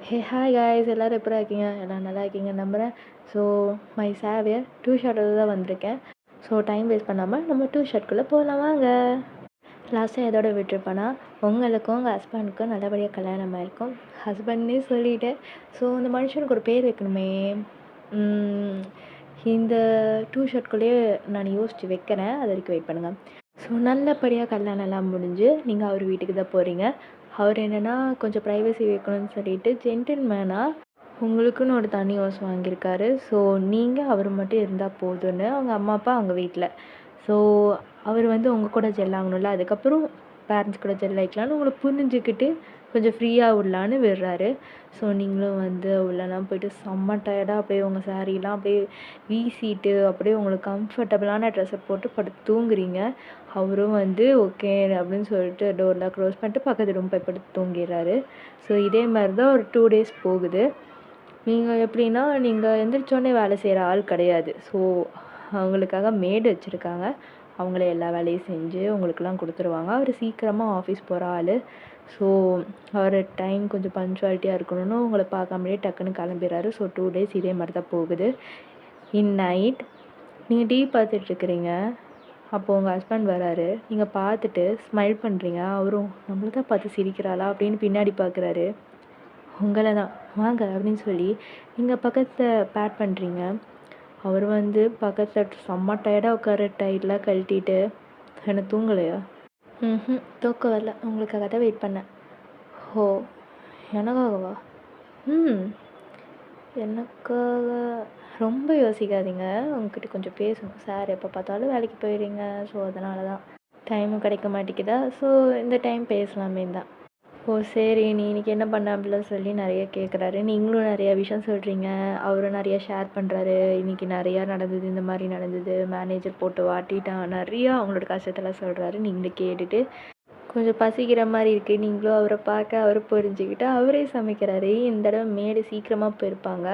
Hey hi guys, எல்லோரும் எப்படி இருக்கீங்க? எல்லாம் நல்லா இருக்கீங்கன்னு நம்புகிறேன். ஸோ மை சேவியர் டூ ஷர்ட்டில் தான் வந்திருக்கேன். ஸோ டைம் வேஸ்ட் பண்ணாமல் நம்ம டூ ஷர்ட்குள்ளே போகலாம் வாங்க. லாஸ்ட்டாக எதோட விட்டுருப்பேன்னா, உங்களுக்கும் உங்கள் ஹஸ்பண்டுக்கும் நல்லபடியாக கல்யாணம் ஆயிருக்கும். ஹஸ்பண்ட்னே சொல்லிவிட்டேன். ஸோ இந்த மனுஷனுக்கு ஒரு பேர் வைக்கணுமே. இந்த டூ ஷர்ட்குள்ளேயே நான் யோசித்து வைக்கிறேன். அது வரைக்கும் வெயிட் பண்ணுங்கள். ஸோ நல்லபடியாக கல்யாணம்லாம் முடிஞ்சு நீங்கள் அவர் வீட்டுக்கு தான் போகிறீங்க. அவர் என்னென்னா கொஞ்சம் ப்ரைவசி வைக்கணும்னு சொல்லிட்டு ஜென்டில்மேனாக உங்களுக்குன்னு ஒரு தனி ஹவுஸ் வாங்கியிருக்காரு. ஸோ நீங்கள் அவர் மட்டும் இருந்தால் போதும்னு அவங்க அம்மா அப்பா அவங்க வீட்டில். ஸோ அவர் உங்கள் கூட ஜெல் ஆகணும்ல, அதுக்கப்புறம் பேரண்ட்ஸ் கூட ஜெல் ஆகிக்கலான்னு உங்களை புரிஞ்சுக்கிட்டு கொஞ்சம் ஃப்ரீயாக விடலான்னு விடுறாரு. ஸோ நீங்களும் உள்ளலாம் போய்ட்டு செம்ம டயர்டாக அப்படியே உங்கள் சாரீலாம் அப்படியே வீசிட்டு அப்படியே உங்களுக்கு கம்ஃபர்டபுளான ட்ரெஸ்ஸை போட்டு படுத்து தூங்குறீங்க. அவரும் ஓகே அப்படின்னு சொல்லிட்டு டோர்லாம் க்ளோஸ் பண்ணிட்டு பக்கத்து ரூம் போய் படுத்து தூங்கிடுறாரு. ஸோ இதே மாதிரி தான் ஒரு 2 டேஸ் போகுது. நீங்கள் எப்படின்னா நீங்கள் எந்திரிச்சோடனே வேலை செய்கிற ஆள் கிடையாது. ஸோ அவங்களுக்காக மேடு வச்சுருக்காங்க. அவங்களே எல்லா வேலையும் செஞ்சு உங்களுக்கெல்லாம் கொடுத்துருவாங்க. அவர் சீக்கிரமாக ஆஃபீஸ் போகிற ஆள். ஸோ அவர் டைம் கொஞ்சம் பங்க்சுவாலிட்டியாக இருக்கணும்னு உங்களை பார்க்காமலே டக்குன்னு கிளம்பிடுறாரு. ஸோ 2 டேஸ் இதே மாதிரி தான் போகுது. இன் நைட் நீங்கள் டிவி பார்த்துட்ருக்குறீங்க. அப்போது உங்கள் ஹஸ்பண்ட் வராரு. நீங்கள் பார்த்துட்டு ஸ்மைல் பண்ணுறீங்க. அவரும் நம்மளை தான் பார்த்து சிரிக்கிறாளா அப்படின்னு பின்னாடி பார்க்குறாரு. உங்களை தான் வாங்க அப்படின்னு சொல்லி நீங்கள் பக்கத்தில் பேட் பண்ணுறீங்க. அவர் பக்கத்தில் செம்ம டயர்டாக உட்கார டயர்டெலாம் கழட்டிட்டு என்னை தூங்கலையா? தூக்கம் வரல, உங்களுக்காக தான் வெயிட் பண்ணேன். ஓ, எனக்காகவா? எனக்காக ரொம்ப யோசிக்காதீங்க. உங்ககிட்ட கொஞ்சம் பேசணும். சார் எப்போ பார்த்தாலும் வேலைக்கு போயிடுறீங்க. ஸோ அதனால தான் டைமும் கிடைக்க மாட்டேங்குதா. ஸோ இந்த டைம் பேசலாமே தான். ஓ சரி, நீ இன்றைக்கி என்ன பண்ண அப்படிலாம் சொல்லி நிறைய கேட்குறாரு. நீங்களும் நிறையா விஷயம் சொல்கிறீங்க. அவரும் நிறையா ஷேர் பண்ணுறாரு. இன்றைக்கி நிறையா நடந்தது, இந்த மாதிரி நடந்தது, மேனேஜர் போட்டு வாட்டிட்டான், நிறையா அவங்களோட கஷ்டத்தெல்லாம் சொல்கிறாரு. நீங்களும் கேட்டுட்டு கொஞ்சம் பசிக்கிற மாதிரி இருக்குது. நீங்களும் அவரை பார்க்க அவரை புரிஞ்சுக்கிட்டு அவரே சமைக்கிறாரு. இந்த தடவை மேடு சீக்கிரமாக போயிருப்பாங்க.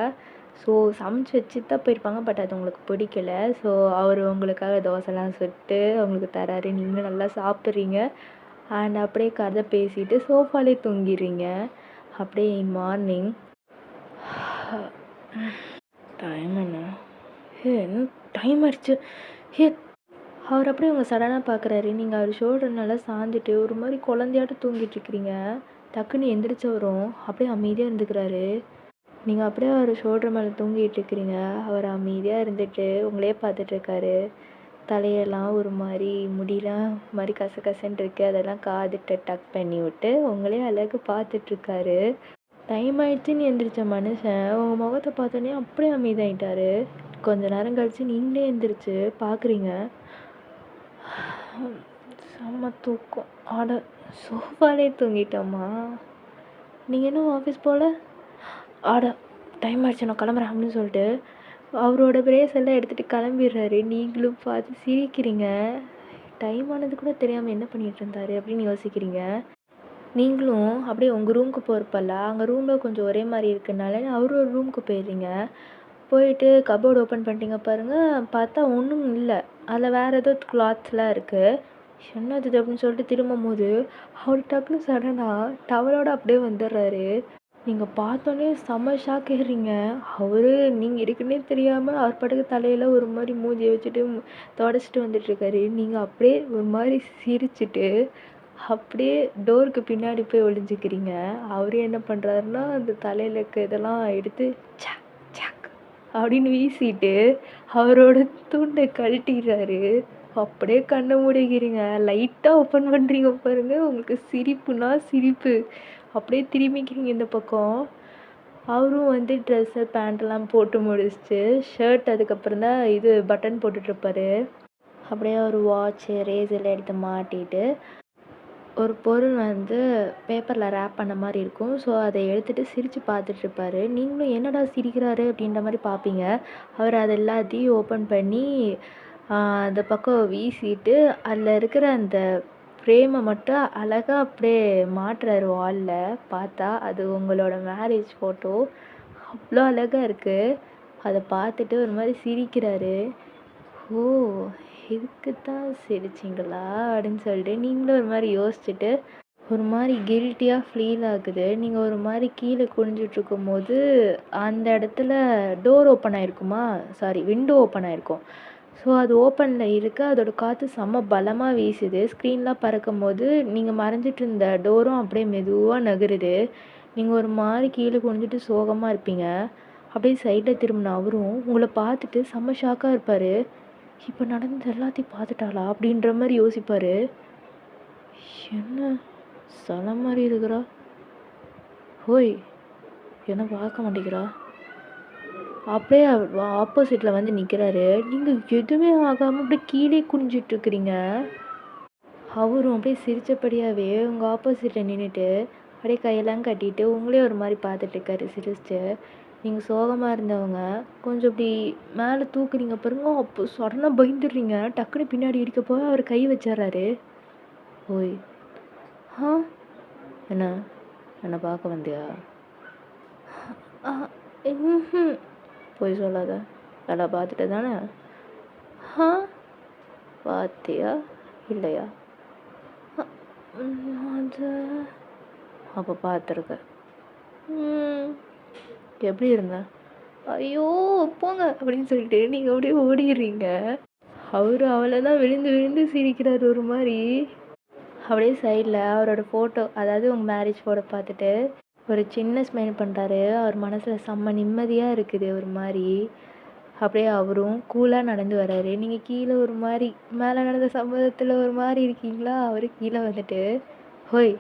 ஸோ சமைச்சு வச்சுட்டு தான் போயிருப்பாங்க. பட் அது உங்களுக்கு பிடிக்கல. ஸோ அவர் உங்களுக்காக தோசைலாம் சுட்டு அவங்களுக்கு தராரு. நீங்களும் நல்லா சாப்பிட்றீங்க. அண்ட் அப்படியே கதை பேசிட்டு சோஃபாலே தூங்கிடுறீங்க. அப்படியே மார்னிங் டைம் என்ன டைம் ஆயிடுச்சு. அவர் அப்படியே உங்கள் சடனாக பார்க்குறாரு. நீங்கள் அவர் ஷோல்டர் நல்லா சாஞ்சிட்டு ஒரு மாதிரி குழந்தையாட்டம் தூங்கிட்டுருக்கிறீங்க. டக்குன்னு எந்திரிச்சவரும் அப்படியே அமைதியாக இருந்துக்கிறாரு. நீங்கள் அப்படியே அவர் ஷோல்டர் மேலே தூங்கிட்டு இருக்கிறீங்க. அவர் அமைதியாக இருந்துட்டு உங்களே பார்த்துட்ருக்காரு. தலையெல்லாம் ஒரு மாதிரி முடியெலாம் மாதிரி கசகசன்னு இருக்குது. அதெல்லாம் காதுகிட்ட டக் பண்ணி விட்டு உங்களே அழகு பார்த்துட்ருக்காரு. டைம் ஆயிடுச்சுன்னு எந்திரிச்ச மனுஷன் உங்கள் முகத்தை பார்த்தோன்னே அப்படியே அமைதியாகிட்டாரு. கொஞ்ச நேரம் கழித்து நீங்களே எந்திரிச்சு பார்க்குறீங்க. செம்ம தூக்கம். ஆட சோஃபாலே தூங்கிட்டோமா? நீங்கள் இன்னும் ஆஃபீஸ் போகல? ஆட டைம் ஆயிடுச்சு, நான் கிளம்புறேன் அப்படின்னு சொல்லிட்டு அவரோட பிரேஸ் எல்லாம் எடுத்துகிட்டு கிளம்பிடுறாரு. நீங்களும் பார்த்து சிரிக்கிறீங்க. டைம் ஆனது கூட தெரியாமல் என்ன பண்ணிகிட்டு இருந்தார் அப்படின்னு யோசிக்கிறீங்க. நீங்களும் அப்படியே உங்கள் ரூமுக்கு போகிறப்பல்ல, அங்கே ரூமில் கொஞ்சம் ஒரே மாதிரி இருக்குனால அவரு ஒரு ரூமுக்கு போயிடுறீங்க. போயிட்டு கபோர்டு ஓப்பன் பண்ணிட்டீங்க பாருங்கள். பார்த்தா ஒன்றும் இல்லை. அதில் வேறு ஏதோ கிளாத்ஸ்லாம் இருக்குது. என்னது அப்படின்னு சொல்லிட்டு திரும்பும்போது அவர் டக்குன்னு சடனாக டவலோடு அப்படியே வந்துடுறாரு. நீங்கள் பார்த்தோன்னே செம்ம ஷாக் ஆயிடுறீங்க. அவர் நீங்கள் இருக்குன்னே தெரியாமல் அவர் பாட்டுக்கு தலையில் ஒரு மாதிரி மூஞ்சியை வச்சுட்டு துடைச்சிட்டு வந்துட்டுருக்காரு. நீங்கள் அப்படியே ஒரு மாதிரி சிரிச்சுட்டு அப்படியே டோருக்கு பின்னாடி போய் ஒளிஞ்சிக்கிறீங்க. அவர் என்ன பண்ணுறாருன்னா அந்த தலையில் இருக்க இதெல்லாம் எடுத்து சாக் சாக் அப்படின்னு வீசிட்டு அவரோட துண்டை கழட்டிடுறாரு. அப்படியே கண்ணை மூடிக்கிறீங்க. லைட்டாக ஓப்பன் பண்ணுறீங்க பாருங்கள். உங்களுக்கு சிரிப்புனா சிரிப்பு. அப்படியே திரும்பிக்கிறீங்க இந்த பக்கம். அவரும் ட்ரெஸ்ஸு பேண்ட்டெல்லாம் போட்டு முடிச்சுட்டு ஷர்ட் அதுக்கப்புறம் தான் இது பட்டன் போட்டுட்ருப்பாரு. அப்படியே ஒரு வாட்ச்சு ரேஸில் எடுத்து மாட்டிட்டு ஒரு பொருள் பேப்பரில் ரேப் பண்ண மாதிரி இருக்கும். ஸோ அதை எடுத்துகிட்டு சிரித்து பார்த்துட்ருப்பாரு. நீங்களும் என்னடா சிரிக்கிறாரு அப்படின்ற மாதிரி பார்ப்பீங்க. அவர் அது எல்லாத்தையும் ஓப்பன் பண்ணி அந்த பக்கம் வீசிட்டு அதில் இருக்கிற அந்த ஃப்ரேமை மட்டும் அழகாக அப்படியே மாட்டுறாரு வாலில். பார்த்தா அது உங்களோட மேரேஜ் ஃபோட்டோ. அவ்வளோ அழகாக இருக்குது. அதை பார்த்துட்டு ஒரு மாதிரி சிரிக்கிறாரு. ஓ, இதுக்கு தான் சிரிச்சிங்களா அப்படின்னு சொல்லிட்டு நீங்களும் ஒரு மாதிரி யோசிச்சுட்டு ஒரு மாதிரி கில்ட்டியாக ஃபீல் ஆகுது. நீங்கள் ஒரு மாதிரி கீழே குனிஞ்சிட்ருக்கும்போது அந்த இடத்துல டோர் ஓப்பன் ஆகிருக்குமா, சாரி விண்டோ ஓப்பன் ஆகிருக்கும். ஸோ அது ஓப்பனில் இருக்கு. அதோட காற்று செம்ம பலமாக வீசுது. ஸ்க்ரீன்லாம் பறக்கும்போது நீங்கள் மறைஞ்சிட்டு இருந்த டோரும் அப்படியே மெதுவாக நகருது. நீங்கள் ஒரு மாதிரி கீழே குனிஞ்சிட்டு சோகமாக இருப்பீங்க. அப்படியே சைடில் திரும்பின அவரும் உங்களை பார்த்துட்டு செம்ம ஷாக்காக இருப்பார். இப்போ நடந்தது எல்லாத்தையும் பார்த்துட்டாளா அப்படின்ற மாதிரி யோசிப்பார். என்ன சல மாதிரி இருக்கிறா, ஹோய் என்ன பார்க்க மாட்டேங்கிறா. அப்படியே ஆப்போசிட்டில் வந்து நிற்கிறாரு. நீங்கள் எதுவுமே ஆகாமல் அப்படியே கீழே குனிஞ்சிட்ருக்குறீங்க. அவரும் அப்படியே சிரித்தபடியாகவே உங்கள் ஆப்போசிட்டில் நின்றுட்டு அப்படியே கையெல்லாம் கட்டிட்டு உங்களே ஒரு மாதிரி பார்த்துட்ருக்காரு சிரிச்சிட்டு. நீங்கள் சோகமாக இருந்தவங்க கொஞ்சம் இப்படி மேலே தூக்குறீங்க பாருங்க. அப்போ சடனாக பயந்துடுறீங்க. டக்குன்னு பின்னாடி இடிக்கப்போ அவர் கை வச்சிட்றாரு. ஓய் ஆ என்ன என்னை பார்க்க வந்தியா? போய் சொல்லாத, நல்லா பார்த்துட்டு தானே. ஆ பார்த்தியா இல்லையா? அது அப்போ பார்த்துருக்க. எப்படி இருந்த? ஐயோ போங்க அப்படின்னு சொல்லிட்டு நீங்கள் அப்படியே ஓடிடுறீங்க. அவரு அவளை தான் விழுந்து விழுந்து சிரிக்கிறாரு ஒரு மாதிரி. அப்படியே சைடில் அவரோட ஃபோட்டோ, அதாவது உங்கள் மேரேஜ் ஃபோட்டோ பார்த்துட்டு ஒரு சின்ன ஸ்மைல் பண்ணுறாரு. அவர் மனசில் செம்ம நிம்மதியாக இருக்குது ஒரு மாதிரி. அப்படியே அவரும் கூலாக நடந்து வர்றாரு. நீங்கள் கீழே ஒரு மாதிரி மேலே நடந்த சம்பவத்தில் ஒரு மாதிரி இருக்கீங்களா. அவர் கீழே வந்துட்டு ஹோய்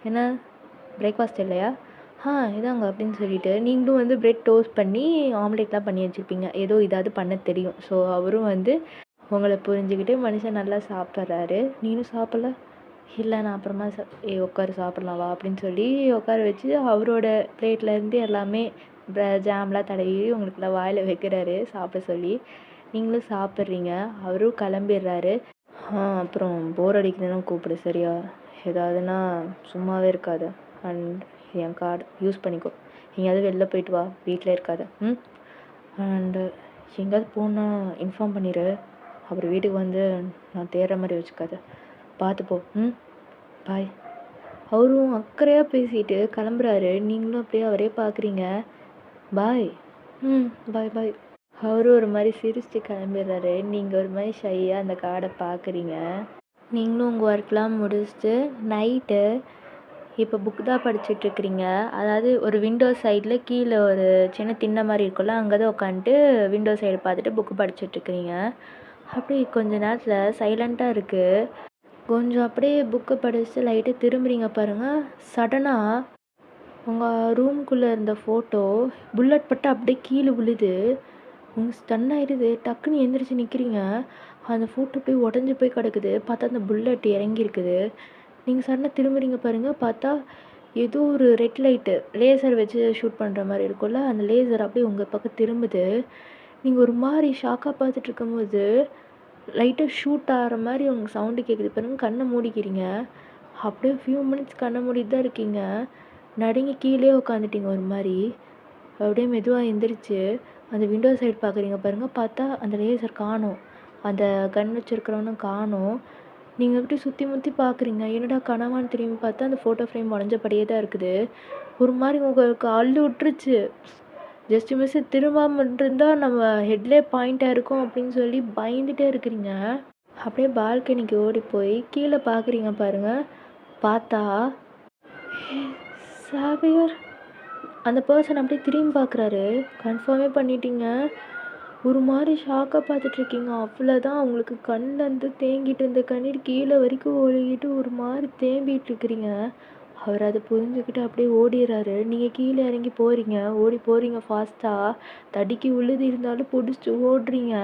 என்ன பிரேக்ஃபாஸ்ட் இல்லையா? இதாங்க அப்படின்னு சொல்லிட்டு நீங்களும் வந்து பிரெட் டோஸ்ட் பண்ணி ஆம்லேட்லாம் பண்ணி வச்சுருப்பீங்க. ஏதோ இதாவது பண்ண தெரியும். ஸோ அவரும் வந்து உங்களை புரிஞ்சுக்கிட்டு மனுஷன் நல்லா சாப்பிட்றாரு. நீனும் சாப்பிட்ல? இல்லை நான் அப்புறமா உட்காரு சாப்பிட்லாம் வா அப்படின்னு சொல்லி உட்கார வச்சு அவரோட பிளேட்லேருந்து எல்லாமே ஜாம்லாம் தடவி உங்களுக்குலாம் வாயில் வைக்கிறாரு சாப்பிட சொல்லி. நீங்களும் சாப்பிட்றீங்க. அவரும் கிளம்பிடுறாரு. அப்புறம் போர் அடிக்குதுன்னு கூப்பிடு சரியா? ஏதாவதுன்னா சும்மாவே இருக்காது. அண்ட் என் கார்டு யூஸ் பண்ணிக்கோ. எங்கேயாவது வெளில போயிட்டு வா, வீட்டில் இருக்காது. அண்டு எங்கேயாவது போனால் இன்ஃபார்ம் பண்ணிடு. அப்புறம் வீட்டுக்கு வந்து நான் தேடுற மாதிரி வச்சுக்காத. பார்த்துப்போ. பாய். அவரும் அக்கறையாக பேசிட்டு கிளம்புறாரு. நீங்களும் அப்படியே அவரே பார்க்குறீங்க. பாய். பாய் பாய். அவரும் ஒரு மாதிரி சிரிச்சுட்டு கிளம்பிடுறாரு. நீங்கள் ஒரு மாதிரி ஷையாக அந்த கார்டை பார்க்குறீங்க. நீங்களும் உங்கள் ஒர்க்லாம் முடிச்சுட்டு நைட்டு இப்போ புக் தான் படிச்சுட்ருக்குறீங்க. அதாவது ஒரு விண்டோ சைடில் கீழே ஒரு சின்ன திண்ணை மாதிரி இருக்கும்ல, அங்கே தான் உட்காந்துட்டு விண்டோ சைடு பார்த்துட்டு புக்கு படிச்சுட்ருக்குறீங்க. அப்படி கொஞ்ச நேரத்தில் சைலண்ட்டாக இருக்குது. கொஞ்சம் அப்படியே புக்கை படிச்சுட்டு லைட்டாக திரும்புறீங்க பாருங்கள். சடனாக உங்கள் ரூம்குள்ளே இருந்த ஃபோட்டோ புல்லட் பட்டு அப்படியே கீழே விழுது. உங்கள் ஸ்டன் ஆயிடுது. டக்குன்னு எந்திரிச்சு நிற்கிறீங்க. அந்த ஃபோட்டோ போய் உடஞ்சி போய் கிடக்குது. பார்த்தா அந்த புல்லட் இறங்கியிருக்குது. நீங்கள் சடனாக திரும்புறீங்க பாருங்கள். பார்த்தா ஏதோ ஒரு ரெட் லைட்டு லேசர் வச்சு ஷூட் பண்ணுற மாதிரி இருக்கும்ல, அந்த லேசர் அப்படியே உங்கள் பக்கம் திரும்புது. நீங்கள் ஒரு மாதிரி ஷாக்காக பார்த்துட்டு இருக்கும்போது லைட்டாக ஷூட் ஆகிற மாதிரி உங்கள் சவுண்டு கேட்குது பாருங்க. கண்ணை மூடிக்கிறீங்க. அப்படியே ஃபியூ மினிட்ஸ் கண்ணை மூடிட்டு தான் இருக்கீங்க. நடுங்கி கீழே உட்காந்துட்டீங்க ஒரு மாதிரி. அப்படியே மெதுவாக எந்திரிச்சு அந்த விண்டோ சைடு பார்க்குறீங்க பாருங்கள். பார்த்தா அந்த லேசர் காணோம். அந்த கன் வச்சுருக்கிறவனும் காணோம். நீங்கள் எப்படி சுற்றி முற்றி பார்க்குறீங்க. என்னடா கனவான்னு திரும்பி பார்த்தா அந்த ஃபோட்டோ ஃப்ரேம் உடஞ்சபடியே தான் இருக்குது. ஒரு மாதிரி உங்களுக்கு அள்ளு விட்டுருச்சு. ஜஸ்ட் மிஸ் திரும்பாமல் இருந்தால் நம்ம ஹெட்லேயே பாயிண்ட்டாக இருக்கும் அப்படின்னு சொல்லி பயந்துகிட்டே இருக்கிறீங்க. அப்படியே பால்கனிக்கு ஓடி போய் கீழே பார்க்குறீங்க பாருங்கள். பார்த்தா சாவியர் அந்த பர்சன் அப்படியே திரும்பி பார்க்குறாரு. கன்ஃபார்மே பண்ணிட்டீங்க. ஒரு மாதிரி ஷாக்காக பார்த்துட்ருக்கீங்க. அவ்வளோதான், உங்களுக்கு கண்லேருந்து தேங்கிட்டு இருந்த கண்ணீர் கீழே வரைக்கும் ஒழுகிட்டு ஒரு மாதிரி தேம்பிகிட்ருக்குறீங்க. அவர் அதை புரிஞ்சுக்கிட்டு அப்படியே ஓடிடுறாரு. நீங்கள் கீழே இறங்கி போகிறீங்க. ஓடி போகிறீங்க ஃபாஸ்ட்டாக. தடுக்கி உள்ளது இருந்தாலும் பிடிச்சிட்டு ஓடுறீங்க.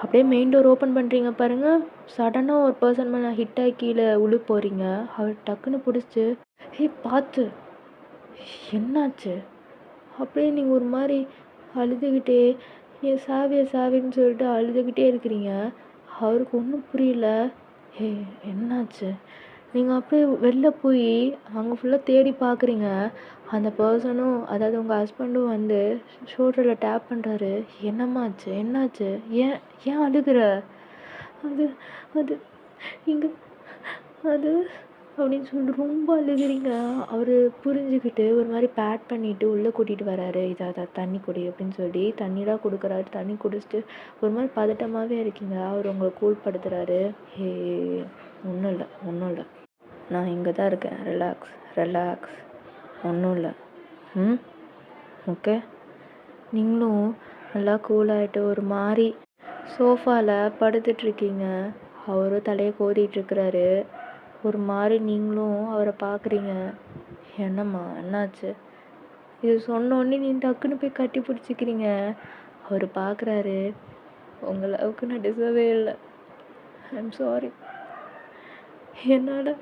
அப்படியே மெயின் டோர் ஓப்பன் பண்ணுறீங்க பாருங்கள். சடனாக ஒரு பர்சன் மேலே ஹிட்டாகி கீழே உழு போகிறீங்க. அவர் டக்குன்னு பிடிச்சி பார்த்து என்னாச்சு? அப்படியே நீங்கள் ஒரு மாதிரி அழுதுகிட்டே என் சாவின்னு சொல்லிட்டு அழுதுகிட்டே இருக்கிறீங்க. அவருக்கு ஒன்றும் புரியல. என்னாச்சு? நீங்கள் அப்படியே வெளில போய் அங்கே ஃபுல்லாக தேடி பார்க்குறீங்க. அந்த பர்சனும், அதாவது உங்கள் ஹஸ்பண்டும் வந்து ஷோல்டரில் டேப் பண்ணுறாரு. என்னம்மாச்சு? என்னாச்சு? ஏன் அழுகிற? அது அது இங்கே அது அப்படின்னு சொல்லிட்டு ரொம்ப அழுகுறீங்க. அவர் புரிஞ்சுக்கிட்டு ஒரு மாதிரி பேட் பண்ணிவிட்டு உள்ளே கூட்டிகிட்டு வராரு. இதை தண்ணி குடி அப்படின்னு சொல்லி தண்ணிலாம் கொடுக்குறாரு. தண்ணி குடிச்சிட்டு ஒரு மாதிரி பதட்டமாகவே இருக்கீங்க. அவர் உங்களை கூல்படுத்துகிறாரு. ஏ ஒன்றும் இல்லை, ஒன்றும் இல்லை, நான் இங்கே தான் இருக்கேன், ரிலாக்ஸ் ரிலாக்ஸ், ஒன்றும் இல்லை, ஓகே. நீங்களும் நல்லா கூலாகிட்டு ஒரு மாதிரி சோஃபாவில் படுத்துட்ருக்கீங்க. அவரும் தலையை கோதிட்டுருக்கிறாரு. ஒரு மாதிரி நீங்களும் அவரை பார்க்குறீங்க. என்னம்மா என்னாச்சு? இது சொன்னோடனே நீ டக்குன்னு போய் கட்டி பிடிச்சிக்கிறீங்க. அவர் பார்க்குறாரு. உங்கள் அளவுக்கு நான் டிசர்வே இல்லை. I'm sorry. என்னால்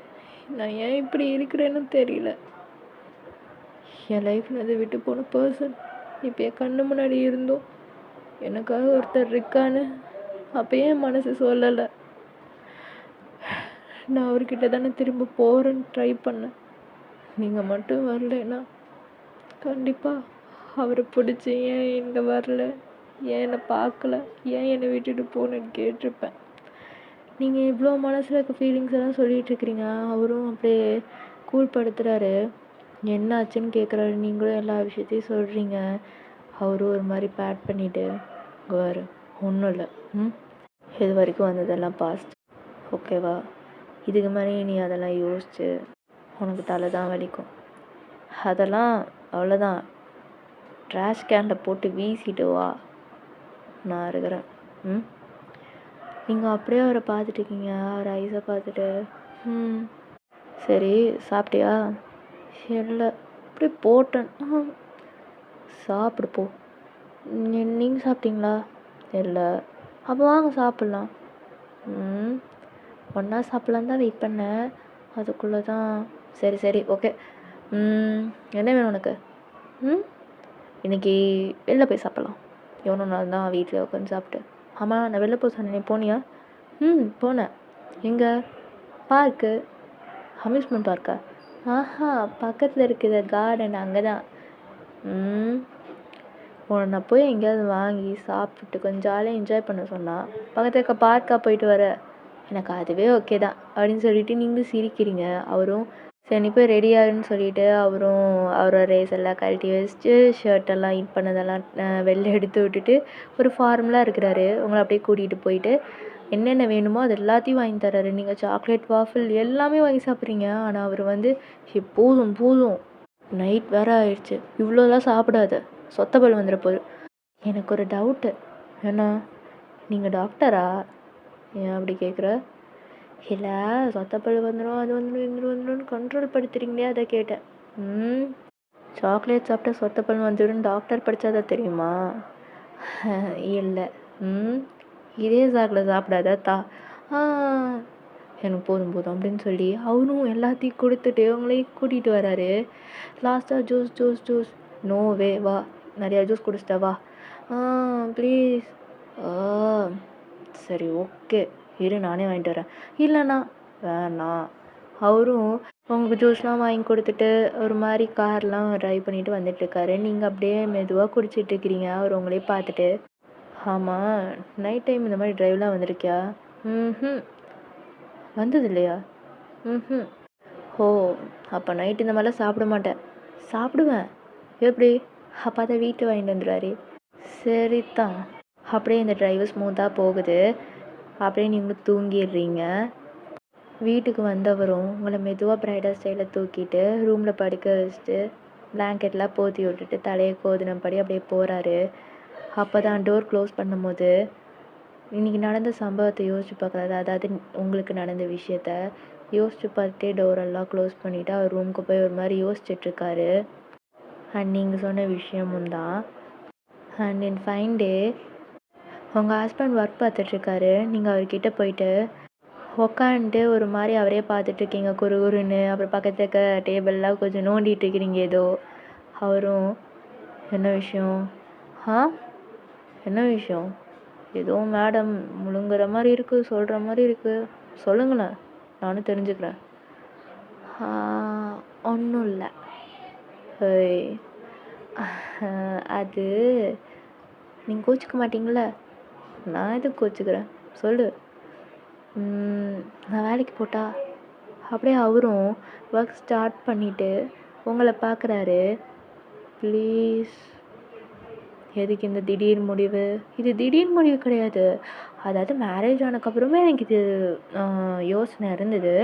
நான் ஏன் இப்படி இருக்கிறேன்னு தெரியல. என் லைஃப்பில் அதை விட்டு போன பர்சன் இப்போ என் கண்ணு முன்னாடி இருந்தோம் எனக்காக ஒருத்தர் இருக்கான்னு அப்போ ஏன் மனசு சொல்லலை? நான் அவர்கிட்ட தானே திரும்ப போகிறேன்னு ட்ரை பண்ணேன். நீங்கள் மட்டும் வரலைன்னா கண்டிப்பாக அவரை பிடிச்சி ஏன் இங்கே வரல, ஏன் என்னை பார்க்கல, ஏன் என்னை விட்டுட்டு போனேன்னு கேட்டிருப்பேன். நீங்கள் இவ்வளோ மனசில் இருக்க ஃபீலிங்ஸ் எல்லாம் சொல்லிகிட்ருக்கிறீங்க. அவரும் அப்படியே கூல்படுத்துகிறாரு. என்ன ஆச்சுன்னு கேட்குறாரு. நீங்களும் எல்லா விஷயத்தையும் சொல்கிறீங்க. அவரும் ஒரு மாதிரி பேட் பண்ணிவிட்டு வரு ஒன்றும் இல்லை, இது வரைக்கும் வந்ததெல்லாம் பாஸ்ட், ஓகேவா? இதுக்கு மாதிரி நீ அதெல்லாம் யோசிச்சு உனக்கு தலை தான் வலிக்கும். அதெல்லாம் அவ்வளோதான், ட்ராஷ் கேனில் போட்டு வீசிட்டு வா, நான் இருக்கிறேன். நீங்கள் அப்படியே அவரை பார்த்துட்ருக்கீங்க. அவர் ஐஸை பார்த்துட்டு சரி சாப்பிட்டியா? இல்லை, அப்படியே போட்டேன். சாப்பிடு போ. நீங்கள் சாப்பிட்டீங்களா? இல்லை. அப்போ வாங்க சாப்பிட்லாம். ஒன்றா சாப்பிட்லான்னு தான் வெயிட் பண்ணேன். அதுக்குள்ளே தான் சரி சரி ஓகே. என்ன வேணும் உனக்கு? இன்றைக்கி வெளில போய் சாப்பிட்லாம். எவ்வளோ நாள் தான் வீட்டில் உட்காந்து சாப்பிட்டு. ஆமாம், நான் வெளில போக சொன்னேன், நீ போனியா? போனேன். எங்கே? பார்க்கு. அம்யூஸ்மெண்ட் பார்க்கா? ஆஹா, பக்கத்தில் இருக்குது கார்டன், அங்கே தான். உன்னை போய் எங்கேயாவது வாங்கி சாப்பிட்டு கொஞ்சம் ஜாலியாக என்ஜாய் பண்ண சொன்னால் பக்கத்தில் இருக்க பார்க்காக போயிட்டு வர, எனக்கு அதுவே ஓகே தான் அப்படின்னு சொல்லிட்டு நீங்களும் சிரிக்கிறீங்க. அவரும் சரி நீ போய் ரெடி ஆகுன்னு சொல்லிட்டு அவரும் அவரோட ரேஸ் எல்லாம் கழட்டி வச்சுட்டு ஷர்ட்டெல்லாம் இன் பண்ணதெல்லாம் வெளில எடுத்து விட்டுட்டு ஒரு ஃபார்மலாக இருக்கிறாரு. உங்களை அப்படியே கூட்டிகிட்டு போயிட்டு என்னென்ன வேணுமோ அது எல்லாத்தையும் வாங்கி தர்றாரு. நீங்கள் சாக்லேட் வாஃபிள் எல்லாமே வாங்கி சாப்பிட்றீங்க. ஆனால் அவர் வந்து போதும் போதும், நைட் வேறு ஆயிடுச்சு, இவ்வளோலாம் சாப்பிடாத, சொத்தப்பல் வந்துட போகுது. எனக்கு ஒரு டவுட்டு, ஏன்னா நீங்கள் டாக்டரா? ஏன் அப்படி கேட்குற? இல்லை, சொத்தப்பல் வந்துடும், அது வந்துடும், இது வந்துடும் கண்ட்ரோல் படுத்துறீங்களே, அதை கேட்டேன். சாக்லேட் சாப்பிட்டா சொத்தப்பல் வந்துடும் டாக்டர் படித்தாதான் தெரியுமா? இல்லை. இதே சாக்லேட் சாப்பிடாத தா. எனக்கு போதும் போதும் அப்படின்னு சொல்லி அவரும் எல்லாத்தையும் கொடுத்துட்டு அவங்களையும் கூட்டிகிட்டு வராரு. லாஸ்ட்டாக juice juice juice, no way, வா நிறையா ஜூஸ் குடிச்சிட்டா வா. ப்ளீஸ். சரி ஓகே இரு, நானே வாங்கிட்டு வரேன். இல்லைண்ணா வேணாம். அவரும் உங்களுக்கு ஜூஸ்லாம் வாங்கி கொடுத்துட்டு ஒரு மாதிரி கார்லாம் ட்ரைவ் பண்ணிட்டு வந்துட்டுருக்காரு. நீங்கள் அப்படியே மெதுவாக குடிச்சிட்ருக்கிறீங்க. அவர் உங்களே பார்த்துட்டு, ஆமாம் நைட் டைம் இந்த மாதிரி ட்ரைவ்லாம் வந்திருக்கியா? வந்தது இல்லையா? ஓ, அப்போ நைட்டு இந்த மாதிரிலாம் சாப்பிட மாட்டேன். சாப்பிடுவேன். எப்படி? அப்போ அதை வீட்டு வாங்கிட்டு வந்துடுவாரு. சரி தான். அப்படியே இந்த டிரைவர் ஸ்மூத்தாக போகுது. அப்படியே நீங்களும் தூங்கிடுறீங்க. வீட்டுக்கு வந்தவரும் உங்களை மெதுவாக பிரைடல் ஸ்டைலில் தூக்கிட்டு ரூமில் படுக்க வச்சுட்டு பிளாங்கெட்லாம் போற்றி விட்டுட்டு தலையை கோதினபடி அப்படியே போகிறாரு. அப்போ தான் டோர் க்ளோஸ் பண்ணும்போது இன்றைக்கி நடந்த சம்பவத்தை யோசிச்சு பார்க்குறாரு. அதாவது உங்களுக்கு நடந்த விஷயத்த யோசிச்சு பார்த்துட்டே டோரெல்லாம் க்ளோஸ் பண்ணிவிட்டு அவர் ரூமுக்கு போய் ஒரு மாதிரி யோசிச்சுட்ருக்காரு. அண்ட் நீங்கள் சொன்ன விஷயமும் தான். அண்ட் இன் ஃபைன் டே உங்கள் ஹஸ்பண்ட் ஒர்க் பார்த்துட்ருக்காரு. நீங்கள் அவர்கிட்ட போயிட்டு உக்காந்துட்டு ஒரு மாதிரி அவரே பார்த்துட்ருக்கீங்க குறுகுறுன்னு. அப்புறம் பக்கத்தில் இருக்க டேபிள்லாம் கொஞ்சம் நோண்டிகிட்ருக்கிறீங்க ஏதோ. அவரும் என்ன விஷயம்? என்ன விஷயம்? ஏதோ மேடம் முழுங்குற மாதிரி இருக்குது, சொல்கிற மாதிரி இருக்குது, சொல்லுங்களேன், நானும் தெரிஞ்சுக்கிறேன். ஒன்றும் இல்லை, அது நீங்கள் கோச்சிக்க மாட்டிங்கள? நான் எதுக்கு கோச்சிக்கிறேன் சொல்லு. நான் வேலைக்கு போட்டா? அப்படியே அவரும் ஒர்க் ஸ்டார்ட் பண்ணிவிட்டு உங்களை பார்க்குறாரு. ப்ளீஸ், எதுக்கு இந்த திடீர் முடிவு? இது திடீர் முடிவு கிடையாது. அதாவது மேரேஜ் ஆனதுக்கப்புறமே எனக்கு இது யோசனை இருந்தது.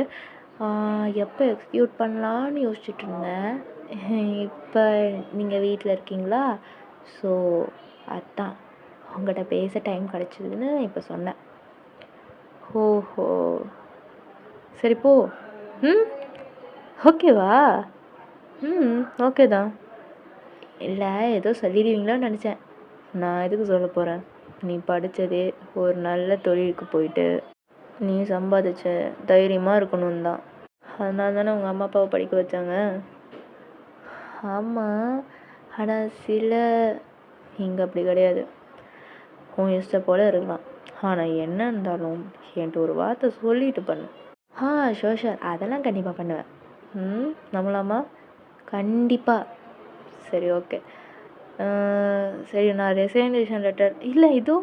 எப்போ எக்ஸிக்யூட் பண்ணலான்னு யோசிச்சுட்டு இருந்தேன். இப்போ நீங்கள் வீட்டில் இருக்கீங்களா? ஸோ அதான் உங்கள்கிட்ட பேச டைம் கிடச்சிதுன்னு இப்போ சொன்னேன். ஓஹோ, சரி போ. ம், ஓகேவா? ஓகே தான். இல்லை, ஏதோ சொல்லிடுவீங்களோன்னு நினச்சேன். நான் எதுக்கு சொல்ல போகிறேன்? நீ படித்ததே ஒரு நல்ல தொழிலுக்கு போயிட்டு நீ சம்பாதிச்ச தைரியமாக இருக்கணும் தான். அதனால தானே உங்கள் அம்மா அப்பாவை படிக்க வச்சாங்க. ஆமாம், ஆனால் இங்கே அப்படி கிடையாது. உன் இஷ்டம் போல் இருக்கலாம். ஆனால் என்ன இருந்தாலும் என்கிட்ட ஒரு வார்த்தை சொல்லிட்டு பண்ணு. ஷோர், அதெல்லாம் கண்டிப்பாக பண்ணுவேன். நம்மளாமா? கண்டிப்பாக. சரி, ஓகே. சரி, நான் ரெசிக்னேஷன் லெட்டர் இல்லை இதோ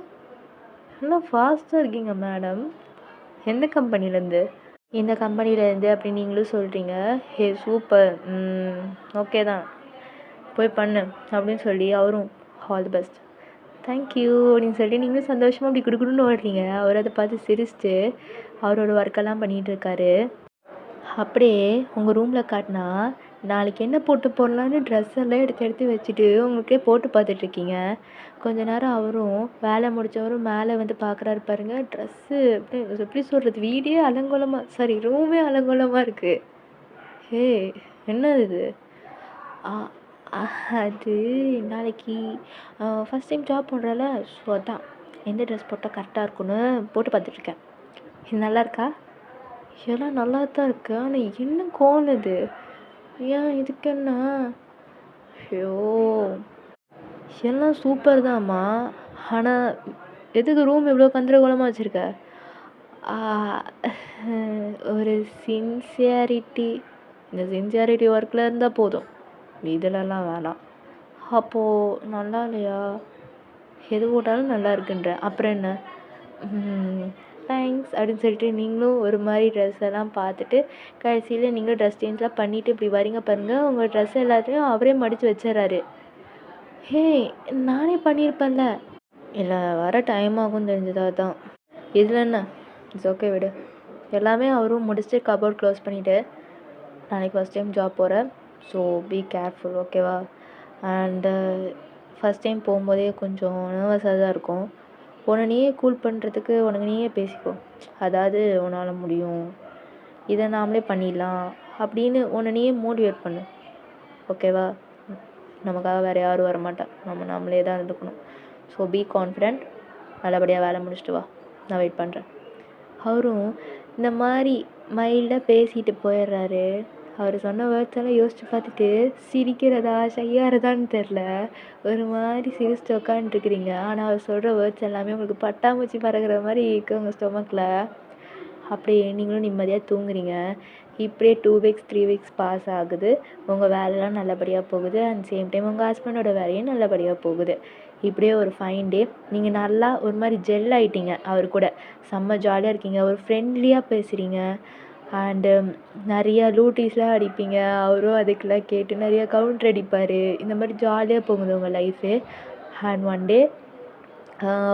நல்லா ஃபாஸ்ட்டாக இருக்கீங்க மேடம். எந்த கம்பெனிலேருந்து? இந்த கம்பெனிலேருந்து அப்படி நீங்களும் சொல்கிறீங்க. ஹே சூப்பர், ஓகே தான், போய் பண்ணு அப்படின்னு சொல்லி அவரும் ஆல் தி பெஸ்ட், தேங்க்யூ அப்படின்னு சொல்லி நீங்களும் சந்தோஷமாக அப்படி குடுக்குடுன்னு ஓடுறீங்க. அவர் அதை பார்த்து சிரிச்சுட்டு அவரோட ஒர்க்கெல்லாம் பண்ணிகிட்டு இருக்காரு. அப்படியே உங்கள் ரூமில் காட்டினா நாளைக்கு என்ன போட்டு போடலான்னு ட்ரெஸ் எல்லாம் எடுத்து வச்சுட்டு உங்களுக்கே போட்டு பார்த்துட்ருக்கீங்க. கொஞ்ச நேரம் அவரும் வேலை முடித்தவரும் மேலே வந்து பார்க்குறாரு பாருங்க. ட்ரெஸ்ஸு எப்படி சொல்கிறது, வீடே அலங்கோலமாக, சாரி ரூமே அலங்கோலமாக இருக்குது. ஹே, என்னது இது? அது நாளைக்கு ஃபஸ்ட் டைம் ஜாப் பண்ணுறல, ஸோ அதான் எந்த ட்ரெஸ் போட்டால் கரெக்டாக இருக்குன்னு போட்டு பார்த்துட்ருக்கேன். இது நல்லா இருக்கா? எல்லாம் நல்லா தான் இருக்கு, ஆனால் என்ன கோணுது? ஏன், இதுக்கு என்ன? ஐயோ, எல்லாம் சூப்பர் தான்மா, ஆனால் எதுக்கு ரூம் இவ்வளோ கந்தரகோலமாக வச்சுருக்க? ஒரு சின்சியாரிட்டி, இந்த சின்சியாரிட்டி ஒர்க்கில் இருந்தால் போதும், இதிலலாம் வேணாம். அப்போது நல்லா இல்லையா? எது போட்டாலும் நல்லா இருக்குன்ற, அப்புறம் என்ன? தேங்க்ஸ் அப்படின்னு சொல்லிட்டு நீங்களும் ஒரு மாதிரி ட்ரெஸ் எல்லாம் பார்த்துட்டு கடைசியில் நீங்களும் ட்ரெஸ் சேஞ்ச்லாம் பண்ணிவிட்டு இப்படி வரீங்க பாருங்கள். உங்கள் ட்ரெஸ் எல்லாத்தையும் அவரே மடித்து வச்சிடறாரு. ஹே, நானே பண்ணியிருப்பேன்ல. இல்லை, வர டைம் ஆகும் தெரிஞ்சதா தான். இதில் என்ன, இட்ஸ் ஓகே, விடு. எல்லாமே அவரும் முடிச்சுட்டு கபோர்ட் க்ளோஸ் பண்ணிவிட்டு, நாளைக்கு ஃபஸ்ட் டைம் ஜாப் போகிறேன், ஸோ பி கேர்ஃபுல், ஓகேவா? அண்டு ஃபஸ்ட் டைம் போகும்போதே கொஞ்சம் நர்வஸாக தான் இருக்கும். உன்னை நீயே கூல் பண்ணுறதுக்கு உனக்கு நீயே பேசிக்கோ. அதாவது உன்னால் முடியும், இதை நாமளே பண்ணிடலாம் அப்படின்னு உன்னை நீயே மோட்டிவேட் பண்ணு, ஓகேவா? நமக்காக வேறு யாரும் வரமாட்டா, நம்மளே தான் இருந்துக்கணும். ஸோ பி கான்ஃபிடென்ட், நல்லபடியாக வேலை முடிச்சுட்டு வா, நான் வெயிட் பண்ணுறேன். அவரும் இந்த மாதிரி மைல்டாக பேசிட்டு போயிடுறாரு. அவர் சொன்ன வேர்ட்ஸ் எல்லாம் யோசித்து பார்த்துட்டு சிரிக்கிறதா செய்யாறதான்னு தெரில, ஒரு மாதிரி சிரிச்சுட்டு உட்காந்துருக்குறீங்க. ஆனால் அவர் சொல்கிற வேர்ட்ஸ் எல்லாமே உங்களுக்கு பட்டாம்பூச்சி பறக்கிற மாதிரி இருக்குது உங்கள் ஸ்டொமக்கில். அப்படியே நீங்களும் நிம்மதியாக தூங்குறீங்க. இப்படியே 2 வீக்ஸ் 3 வீக்ஸ் பாஸ் ஆகுது. உங்கள் வேலைலாம் நல்லபடியாக போகுது. அண்ட் சேம் டைம் உங்கள் ஹஸ்பண்டோட வேலையும் நல்லபடியாக போகுது. இப்படியே ஒரு ஃபைன் டே நீங்கள் நல்லா ஒரு மாதிரி ஜெல் ஆகிட்டீங்க. அவர் கூட செம்ம ஜாலியாக இருக்கீங்க. ஒரு ஃப்ரெண்ட்லியாக பேசுகிறீங்க. அண்டு நிறையா லூட்டிஸ்லாம் அடிப்பீங்க. அவரும் அதுக்கெல்லாம் கேட்டு நிறையா கவுண்டர் அடிப்பார். இந்த மாதிரி ஜாலியாக போகுது உங்கள் லைஃபு. அண்ட் ஒன் டே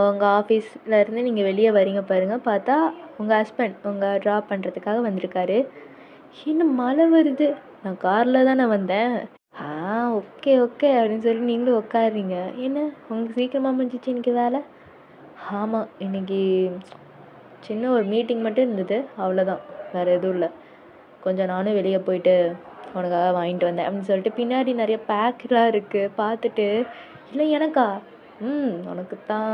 உங்கள் ஆஃபீஸ்லேருந்து நீங்கள் வெளியே வரீங்க பாருங்கள். பார்த்தா உங்கள் ஹஸ்பண்ட் உங்கள் ட்ராப் பண்ணுறதுக்காக வந்திருக்காரு. இன்னும் மழை வருது, நான் காரில் தானே வந்தேன். ஓகே ஓகே அப்படின்னு சொல்லி நீங்களும் உட்காடுறீங்க. என்ன உங்களுக்கு சீக்கிரமாக முடிஞ்சிச்சு இன்றைக்கி வேலை? ஆமாம், இன்றைக்கி சின்ன ஒரு மீட்டிங் மட்டும் இருந்தது, அவ்வளோதான், வேறு எதுவும் இல்லை. கொஞ்சம் நானும் வெளியே போயிட்டு உனக்காக வாங்கிட்டு வந்தேன் அப்படின்னு சொல்லிட்டு பின்னாடி நிறைய பேக்கெலாம் இருக்குது. பார்த்துட்டு இல்லை எனக்கா, உனக்கு தான்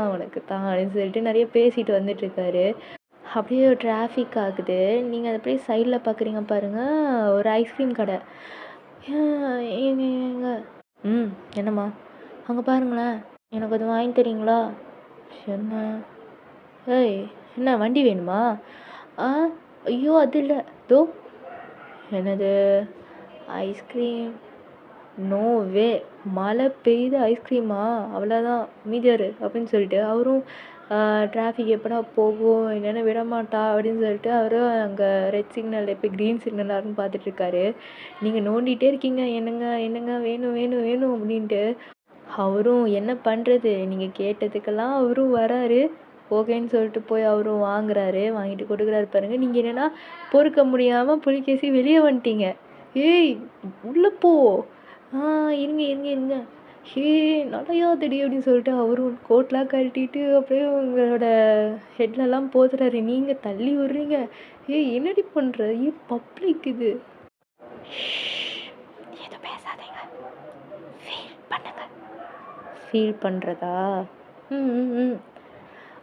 அப்படின்னு சொல்லிட்டு நிறைய பேசிட்டு வந்துட்டுருக்காரு. அப்படியே ஒரு டிராஃபிக் ஆகுது. நீங்கள் அதை அப்படியே சைடில் பார்க்குறீங்க பாருங்கள், ஒரு ஐஸ்கிரீம் கடை. ஏங்க என்னம்மா, அங்கே பாருங்களேன், எனக்கு அது வாங்கி தரீங்களா? என்ன? ஏய், என்ன வண்டி வேணுமா? ஐயோ அது இல்லை, தோ. என்னது? ஐஸ்கிரீம்? நோ வே, மழை பெய்யுது ஐஸ்கிரீமா? அவ்வளோதான், மீதியாரு அப்படின்னு சொல்லிட்டு அவரும் டிராஃபிக் எப்படா போகும் என்னென்ன விடமாட்டா அப்படின்னு சொல்லிட்டு அவரும் அங்கே ரெட் சிக்னல் எப்போ க்ரீன் சிக்னலாருன்னு பார்த்துட்ருக்காரு. நீங்கள் நோண்டிகிட்டே இருக்கீங்க, என்னங்க என்னங்க வேணும் வேணும் வேணும் அப்படின்ட்டு. அவரும் என்ன பண்ணுறது, நீங்கள் கேட்டதுக்கெல்லாம் அவரும் வராரு. ஓகேன்னு சொல்லிட்டு போய் அவரும் வாங்குறாரு. வாங்கிட்டு கொடுக்குறாரு பாருங்க. நீங்கள் என்னென்னா பொறுக்க முடியாமல் புலிகேசி வெளியே வந்துட்டீங்க. ஏய் உள்ளே போ, இருங்க இருங்க இருங்க, நடையாதடி அப்படின்னு சொல்லிட்டு அவரும் கோட்லாம் கழட்டிட்டு அப்படியே உங்களோட ஹெட்லலாம் போத்துறாரு. நீங்கள் தள்ளி விடுறீங்க. என்னடி பண்ணுற, பப்ளிக் இது. எதுவும் பேசாதீங்க, ஃபீல் பண்ணுங்க. ஃபீல் பண்ணுறதா? ம்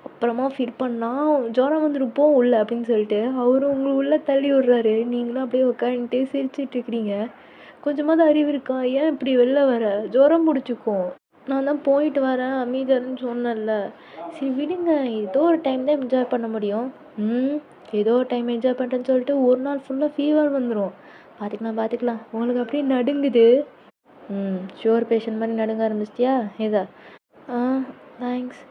அப்புறமா ஃபீல் பண்ணால் ஜுரம் வந்துருப்போம் உள்ள அப்படின்னு சொல்லிட்டு அவரும் உங்களை உள்ளே தள்ளி விட்றாரு. நீங்களும் அப்படியே உட்காந்துட்டு சிரிச்சிட்ருக்கிறீங்க. கொஞ்சமாவது அறிவு இருக்கா? ஏன் இப்படி வெளில வர? ஜுரம் பிடிச்சிக்கும். நான் தான் போயிட்டு வரேன் அமைதியாருன்னு சொன்னேன்ல. சரி விடுங்க, ஏதோ ஒரு டைம் தான் என்ஜாய் பண்ண முடியும். ஏதோ ஒரு டைம் என்ஜாய் பண்ணுறேன்னு சொல்லிட்டு ஒரு நாள் ஃபுல்லாக ஃபீவர் வந்துடும். பார்த்துக்கலாம். உங்களுக்கு அப்படியே நடுங்குது. ஷுகர் பேஷண்ட் மாதிரி நடுங்க ஆரம்பிச்சிட்டியா? ஏதா தேங்க்ஸ்.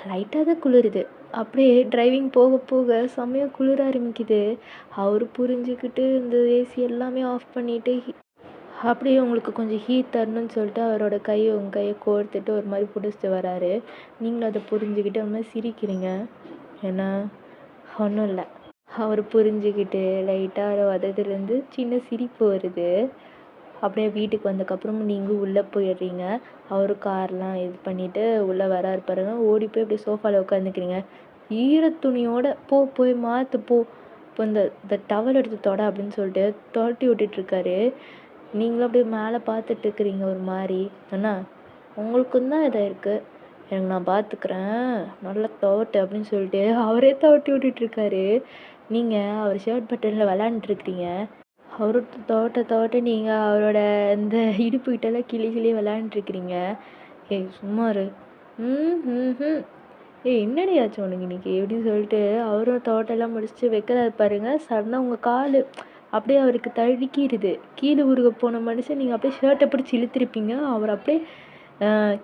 லைட்டாக தான் குளிருது. அப்படியே டிரைவிங் போக போக செம்மையாக குளிர ஆரம்பிக்குது. அவர் புரிஞ்சுக்கிட்டு இந்த ஏசி எல்லாமே ஆஃப் பண்ணிவிட்டு அப்படியே உங்களுக்கு கொஞ்சம் ஹீட் தரணும்னு சொல்லிட்டு அவரோட உங்கள் கையை கோர்த்துட்டு ஒரு மாதிரி பிடிச்சிட்டு வராரு. நீங்களும் அதை புரிஞ்சுக்கிட்டு ஒரு மாதிரி சிரிக்கிறீங்க. ஏன்னா ஒன்றும் இல்லை. அவர் புரிஞ்சுக்கிட்டு லைட்டாக வததுலேருந்து சின்ன சிரிப்பு வருது. அப்படியே வீட்டுக்கு வந்ததுக்கப்புறம் நீங்கள் உள்ளே போயிடுறீங்க. அவர் கார்லாம் இது பண்ணிவிட்டு உள்ளே வராரு பாருங்க. ஓடி போய் அப்படியே சோஃபாவில் உட்காந்துக்கிறீங்க. ஈரத்துணியோட போய் மாற்று போ, இப்போ இந்த டவல் எடுத்து தொட அப்படின்னு சொல்லிட்டு தொட்டி விட்டுட்ருக்காரு. நீங்களும் அப்படியே மேலே பார்த்துட்ருக்குறீங்க ஒரு மாதிரி. அண்ணா உங்களுக்கும் தான் இதாக இருக்குது, எனக்கு நான் பார்த்துக்கிறேன், நல்லா துவட்டு அப்படின்னு சொல்லிட்டு அவரே துவட்டி விட்டுட்ருக்காரு. நீங்கள் அவர் ஷர்ட் பட்டனில் விளாண்டுருக்கிறீங்க. அவரு துவட்ட நீங்கள் அவரோட இந்த இடுப்புக்கிட்டலாம் கிளி விளாண்டுருக்கிறீங்க. சும்மா இரு. என்னடி ஆச்சு உனக்கு இன்னைக்கு அப்படின்னு சொல்லிட்டு அவரும் தோட்டெல்லாம் முடிச்சுட்டு வைக்கிறாரு பாருங்க. சடனாக உங்கள் கால் அப்படியே அவருக்கு தடுக்கிடுது. கீழே உருக போன மனுஷன் நீங்கள் அப்படியே ஷர்ட்டை பிடிச்சி இழுத்துருப்பீங்க. அவர் அப்படியே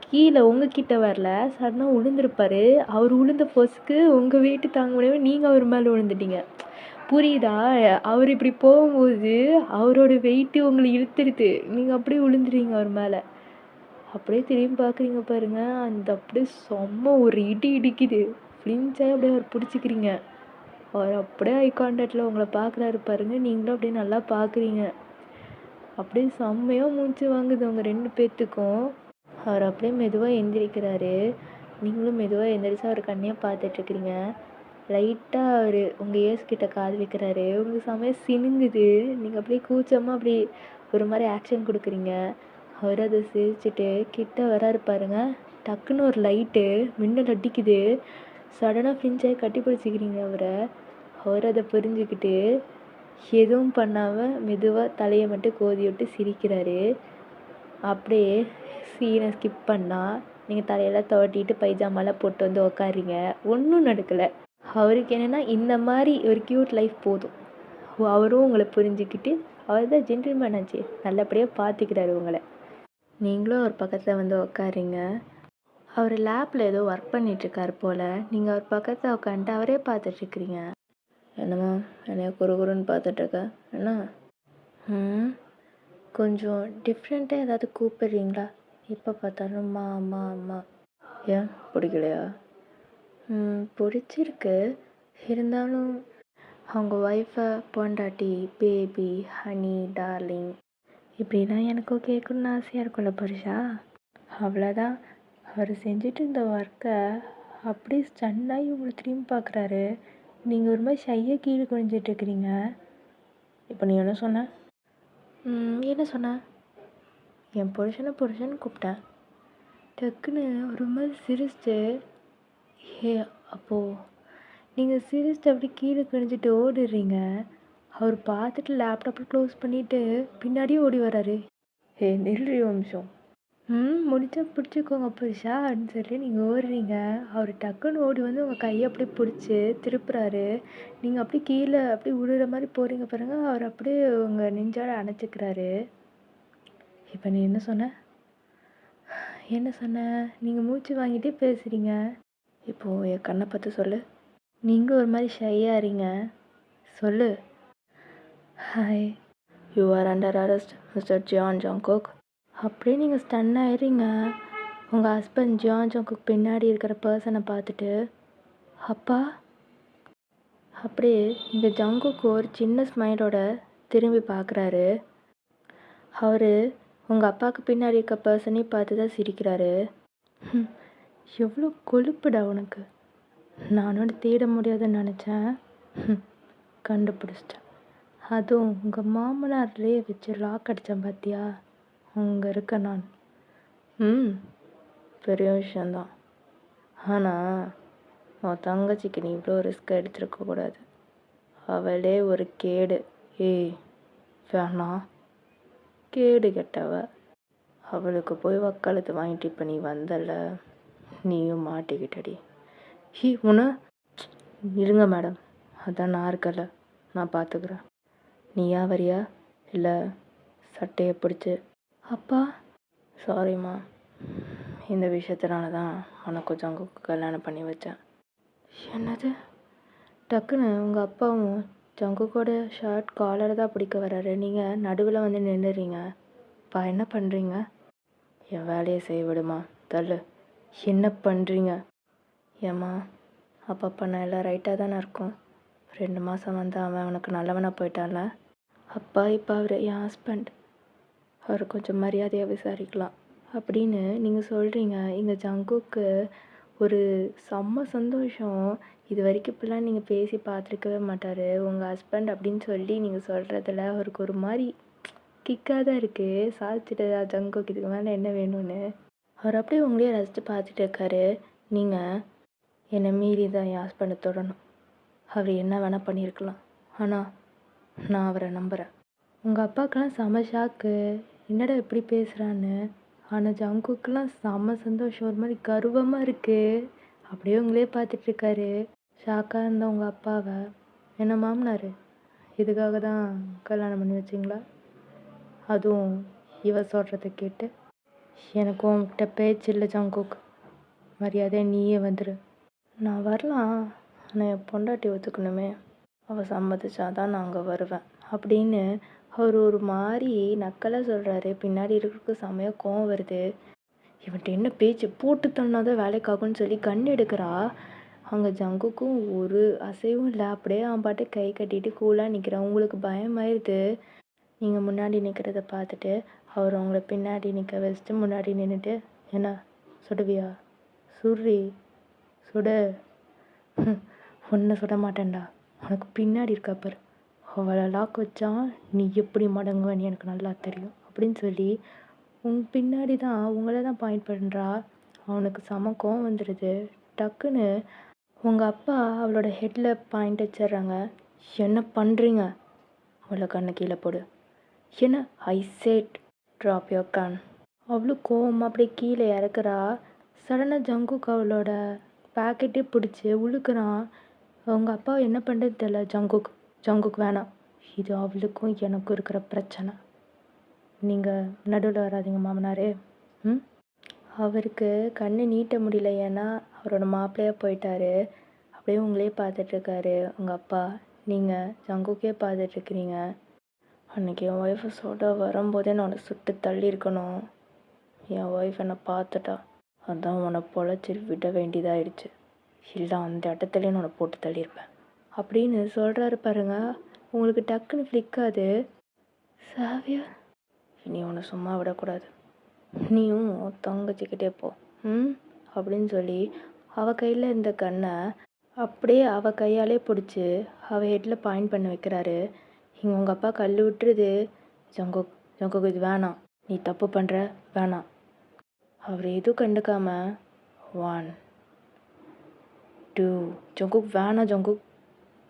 கீழே உங்ககிட்ட வரல, சடனாக விழுந்திருப்பாரு. அவர் விழுந்த போஸுக்கு உங்கள் வெயிட்டு தாங்க முடியாமல் நீங்கள் அவர் மேலே விழுந்துட்டீங்க. புரியுதா? அவர் இப்படி போகும்போது அவரோட வெயிட்டு உங்களை இழுத்துருது. நீங்கள் அப்படியே விழுந்துறீங்க அவர் மேலே. அப்படியே திரும்பி பார்க்குறீங்க பாருங்க. அந்த அப்படியே செம்ம ஒரு இடி இடிக்குது. ஃப்ளின்ச்சாக அப்படியே அவர் பிடிச்சிக்கிறீங்க. அவர் அப்படியே ஐ கான்டாக்டில் உங்களை பார்க்குறாரு பாருங்க. நீங்களும் அப்படியே நல்லா பார்க்குறீங்க. அப்படியே செம்மையாக மூச்சு வாங்குது உங்கள் 2 பேர்த்துக்கும். அவர் அப்படியே மெதுவாக எந்திரிக்கிறாரு. நீங்களும் மெதுவாக எந்திரிச்சு அவர் கண்ணையாக பார்த்துட்ருக்குறீங்க. லைட்டாக அவர் உங்கள் ஏஸ்கிட்ட காது வைக்கிறாரு. உங்களுக்கு செம்மையாக சினுங்குது. நீங்கள் அப்படியே கூச்சமாக அப்படி ஒரு மாதிரி ஆக்ஷன் கொடுக்குறீங்க. அவர் அதை சிரிச்சுட்டு கிட்ட வராரு பாருங்க. டக்குன்னு ஒரு லைட்டு மின்னல் அடிக்குது. சடனாக ஃப்ளின்ச்சாகி கட்டி பிடிச்சிக்கிறீங்க அவரை. அவர் அதை புரிஞ்சுக்கிட்டு எதுவும் பண்ணாமல் மெதுவாக தலையை மட்டும் கோதி விட்டு சிரிக்கிறாரு. அப்படியே சீனை ஸ்கிப் பண்ணால் நீங்கள் தலையெல்லாம் துவட்டிட்டு பைஜாமாலாம் போட்டு வந்து உக்காறீங்க. ஒன்றும் நடக்கலை. அவருக்கு என்னென்னா இந்த மாதிரி ஒரு க்யூட் லைஃப் போதும். அவரும் உங்களை புரிஞ்சுக்கிட்டு அவர் தான் ஜென்டில்மேன் ஆச்சு, நல்லபடியாக பார்த்துக்கிறாரு உங்களை. நீங்களும் அவர் பக்கத்தில் வந்து உக்காறீங்க. அவர் லேப்பில் ஏதோ ஒர்க் பண்ணிகிட்ருக்காரு போல். நீங்கள் அவர் பக்கத்தில் உட்காந்துட்டு அவரே பார்த்துட்ருக்குறீங்க. என்னம்மா என்னைய குறுகுறுன்னு பார்த்துட்ருக்க? என்ன கொஞ்சம் டிஃப்ரெண்ட்டாக ஏதாவது கூப்பிடுறீங்களா? எப்போ பார்த்தாலும் அம்மா அம்மா அம்மா. ஏன் பிடிக்கலையா? பிடிச்சிருக்கு, இருந்தாலும் அவங்க ஒய்ஃபை பொண்டாட்டி, பேபி, ஹனி, டார்லிங் இப்படிலாம் எனக்கும் கேட்கணுன்னு ஆசையாக இருக்கும்ல புருஷா. அவ்வளோதான். அவர் செஞ்சுட்டு இருந்த ஒர்க்கை அப்படியே ஸ்டன்னாகி உங்களை திரும்பி பார்க்குறாரு. நீங்கள் ஒரு மாதிரி ஷையாக கீழே குனிஞ்சிட்ருக்கிறீங்க. இப்போ நீ என்ன சொன்ன? என்ன சொன்ன? என் புருஷன்னு கூப்பிட்டேன். டக்குன்னு ஒரு மாதிரி சிரிச்சிட்டு அப்போது நீங்கள் சிரிச்சிட்டு அப்படி கீழே குனிஞ்சிட்டு ஓடிடுறீங்க. அவர் பார்த்துட்டு லேப்டாப்பில் க்ளோஸ் பண்ணிவிட்டு பின்னாடியே ஓடி வராரு. நில்றி வம்சம். முடிச்சா பிடிச்சிக்கோங்க புருஷா அப்படின்னு சொல்லி நீங்கள் ஓடுறீங்க. அவர் டக்குன்னு ஓடி வந்து உங்கள் கையை அப்படியே பிடிச்சி திருப்புறாரு. நீங்கள் அப்படியே கீழே அப்படியே விழுற மாதிரி போகிறீங்க பாருங்க. அவர் அப்படியே உங்கள் நெஞ்சோட அணைச்சிக்கிறாரு. இப்போ நீ என்ன சொன்ன? நீங்கள் மூச்சு வாங்கிட்டே பேசுகிறீங்க. இப்போது என் கண்ணை பார்த்து சொல்லு. நீங்கள் ஒரு மாதிரி ஷையாக இருங்க. சொல்லு. Hi, you are under arrest mister Jian Jungkook. அப்படியே நீங்கள் ஸ்டன் ஆயிடுறீங்க. உங்கள் ஹஸ்பண்ட் ஜியான் ஜங்குக் பின்னாடி இருக்கிற பர்சனை பார்த்துட்டு, அப்பா. அப்படியே இங்கே ஜங்குக்கு ஒரு சின்ன ஸ்மைலோட திரும்பி பார்க்குறாரு. அவர் உங்கள் அப்பாவுக்கு பின்னாடி இருக்க பர்சனையும் பார்த்து தான் சிரிக்கிறாரு. எவ்வளோ கொழுப்புடா உனக்கு. நானோட தேட முடியாதுன்னு நினச்சேன், கண்டுபிடிச்சிட்டேன். அதுவும் உங்கள் மாமனார்லேயே வச்சு லாக் அடித்தேன் பார்த்தியா, அங்கே இருக்க நான். பெரிய விஷயந்தான். ஆனால் உன் தங்கச்சிக்கு நீ இவ்வளோ ரிஸ்க் எடுத்துருக்கக்கூடாது. அவளே ஒரு கேடு. ஏய் வேணாம், கேடு கெட்டவ. அவளுக்கு போய் வக்காலத்து வாங்கிட்டு இப்போ நீ வந்தல, நீயும் மாட்டிக்கிட்டடி. உன்னை இருங்க மேடம், அதான் நான் இருக்கல, நான் பார்த்துக்குறேன். நீயா வரியா இல்லை சட்டையை பிடிச்சி? அப்பா சாரிம்மா, இந்த விஷயத்தினால தான் உனக்கு ஜங்குக்கு கல்யாணம் பண்ணி வச்சேன். என்னது? டக்குன்னு உங்கள் அப்பாவும் ஜங்குக்கோட ஷர்ட் காலரை தான் பிடிக்க வர்றாரு. நீங்கள் நடுவில் வந்து நின்றுறீங்க. அப்பா என்ன பண்ணுறீங்க? என் வேலையை செய்ய விடுமா, தள்ளு. என்ன பண்ணுறீங்க? ஏம்மா, அப்பா பண்ண எல்லாம் ரைட்டாக தானே இருக்கும். 2 மாதம் வந்து அவன் அவனுக்கு நல்லவனாக போயிட்டான்ல. அப்பா இப்போ அவர் என் ஹஸ்பண்ட், அவர் கொஞ்சம் மரியாதையாக விசாரிக்கலாம் அப்படின்னு நீங்கள் சொல்கிறீங்க. இங்கே ஜங்குக்கு ஒரு செம்ம சந்தோஷம். இது வரைக்கும் இப்படிலாம் நீங்கள் பேசி பார்த்துருக்கவே மாட்டார். உங்கள் ஹஸ்பண்ட் அப்படின்னு சொல்லி நீங்கள் சொல்கிறதுல அவருக்கு ஒரு மாதிரி கிக்காக தான் இருக்குது. சாதிச்சுட்டு ஜங்குக்கு இதுக்கு மேலே என்ன வேணும்னு அவர் அப்படியே உங்களையே ரசித்து பார்த்துட்டு இருக்காரு. நீங்கள் என்னை மீறி தான் என் ஹஸ்பண்டை தொடணும். அவர் என்ன வேணால் பண்ணியிருக்கலாம், ஆனால் நான் அவரை நம்புகிறேன். உங்கள் அப்பாவுக்கெல்லாம் செம ஷாக்கு, என்னடா இப்படி பேசுகிறான்னு. ஆனால் ஜங்குக்கெல்லாம் செம்ம சந்தோஷம், ஒரு மாதிரி கர்வமாக இருக்குது. அப்படியே உங்களே பார்த்துட்ருக்காரு. ஷாக்காக இருந்த உங்கள் அப்பாவை, என்ன மாமனார் இதுக்காக தான் கல்யாணம் பண்ணி வச்சிங்களா? அதுவும் இவ சொல்கிறத கேட்டு. எனக்கு உங்ககிட்ட பேச்சு இல்லை ஜங்குக், மரியாதை நீயே வந்துடு. நான் வரலாம், ஆனால் என் பொண்டாட்டி ஒத்துக்கணுமே, அவள் சம்மதிச்சாதான் நான் அங்கே வருவேன் அப்படின்னு அவர் ஒரு மாதிரி நக்கலாக சொல்கிறாரு. பின்னாடி இருக்கிறதுக்கு செமையாக கோவம் வருது. இவன்ட்டு என்ன பேச்சு, போட்டு தன்னாதான் வேலைக்காகும்னு சொல்லி கண் எடுக்கிறா. அங்கே ஜங்குக்கும் ஒரு அசைவும் இல்லை. அப்படியே அவன் பாட்டு கை கட்டிட்டு கூலாக நிற்கிறான். உங்களுக்கு பயமாயிருது. நீங்கள் முன்னாடி நிற்கிறத பார்த்துட்டு அவர் உங்களை பின்னாடி நிற்க வச்சுட்டு முன்னாடி நின்றுட்டு, என்ன சுடுவியா? சுடுறி, சுடு. ஒன்றை சுட மாட்டேன்டா, உனக்கு பின்னாடி இருக்கா பாரு, அவளை லாக் வச்சா நீ எப்படி மடங்குவேன்னு எனக்கு நல்லா தெரியும் அப்படின்னு சொல்லி பின்னாடி தான் உங்களை தான் பாயிண்ட் பண்ணுறா. அவனுக்கு செம கோவம் வந்துடுது. டக்குன்னு உங்கள் அப்பா அவளோட ஹெட்டில் பாயிண்ட் வச்சிடுறாங்க. என்ன பண்ணுறீங்க? அவளை கண்ணை கீழே போடு. என்ன? ஐ சேட் ட்ராப் யோர் கன். அவ்வளோ கோவமாக அப்படியே கீழே இறக்குறா. சடனாக ஜங்குக் அவளோட பேக்கெட்டே பிடிச்சி உழுக்கிறான். அவங்க அப்பா என்ன பண்ணுறது தெரியல. ஜங்குக் வேணாம், இது அவளுக்கும் எனக்கும் இருக்கிற பிரச்சனை, நீங்கள் நடுவில் வராதிங்க மாமனாரே. அவருக்கு கண்ணு நீட்ட முடியல, ஏன்னா அவரோட மாப்பிள்ளையாக போயிட்டாரு. அப்படியே உங்களே பார்த்துட்ருக்காரு உங்கள் அப்பா. நீங்கள் ஜங்குக்கே பார்த்துட்ருக்கிறீங்க. அன்றைக்கி என் ஒய்ஃபை சொல்ல வரும்போதே நான் உன்னை சுட்டு தள்ளியிருக்கணும். என் ஒய்ஃப் என்னை பார்த்துட்டா, அதான் உன்னை பொழைச்சி விட வேண்டியதாகிடுச்சு. இல்லை அந்த இடத்துலையும் நான் உன்னை போட்டு தள்ளியிருப்பேன் அப்படின்னு சொல்கிறாரு பாருங்க. உங்களுக்கு டக்குன்னு ஃப்ளிக்காது. சாவியா, இனி உன்னை சும்மா விடக்கூடாது, நீயும் தங்கச்சிக்கிட்டே போ அப்படின்னு சொல்லி அவள் கையில் இருந்த கண்ணை அப்படியே அவள் கையாலே பிடிச்சி அவள் ஹெட்டில் பாயிண்ட் பண்ண வைக்கிறாரு. இங்கே உங்கள் அப்பா கல் விட்டுருது. ஜங்குக் இது வேணாம், நீ தப்பு பண்ணுற, வேணாம். அவர் எதுவும் கண்டுக்காம 1 2 ஜங்குக் வேணாம், ஜங்குக்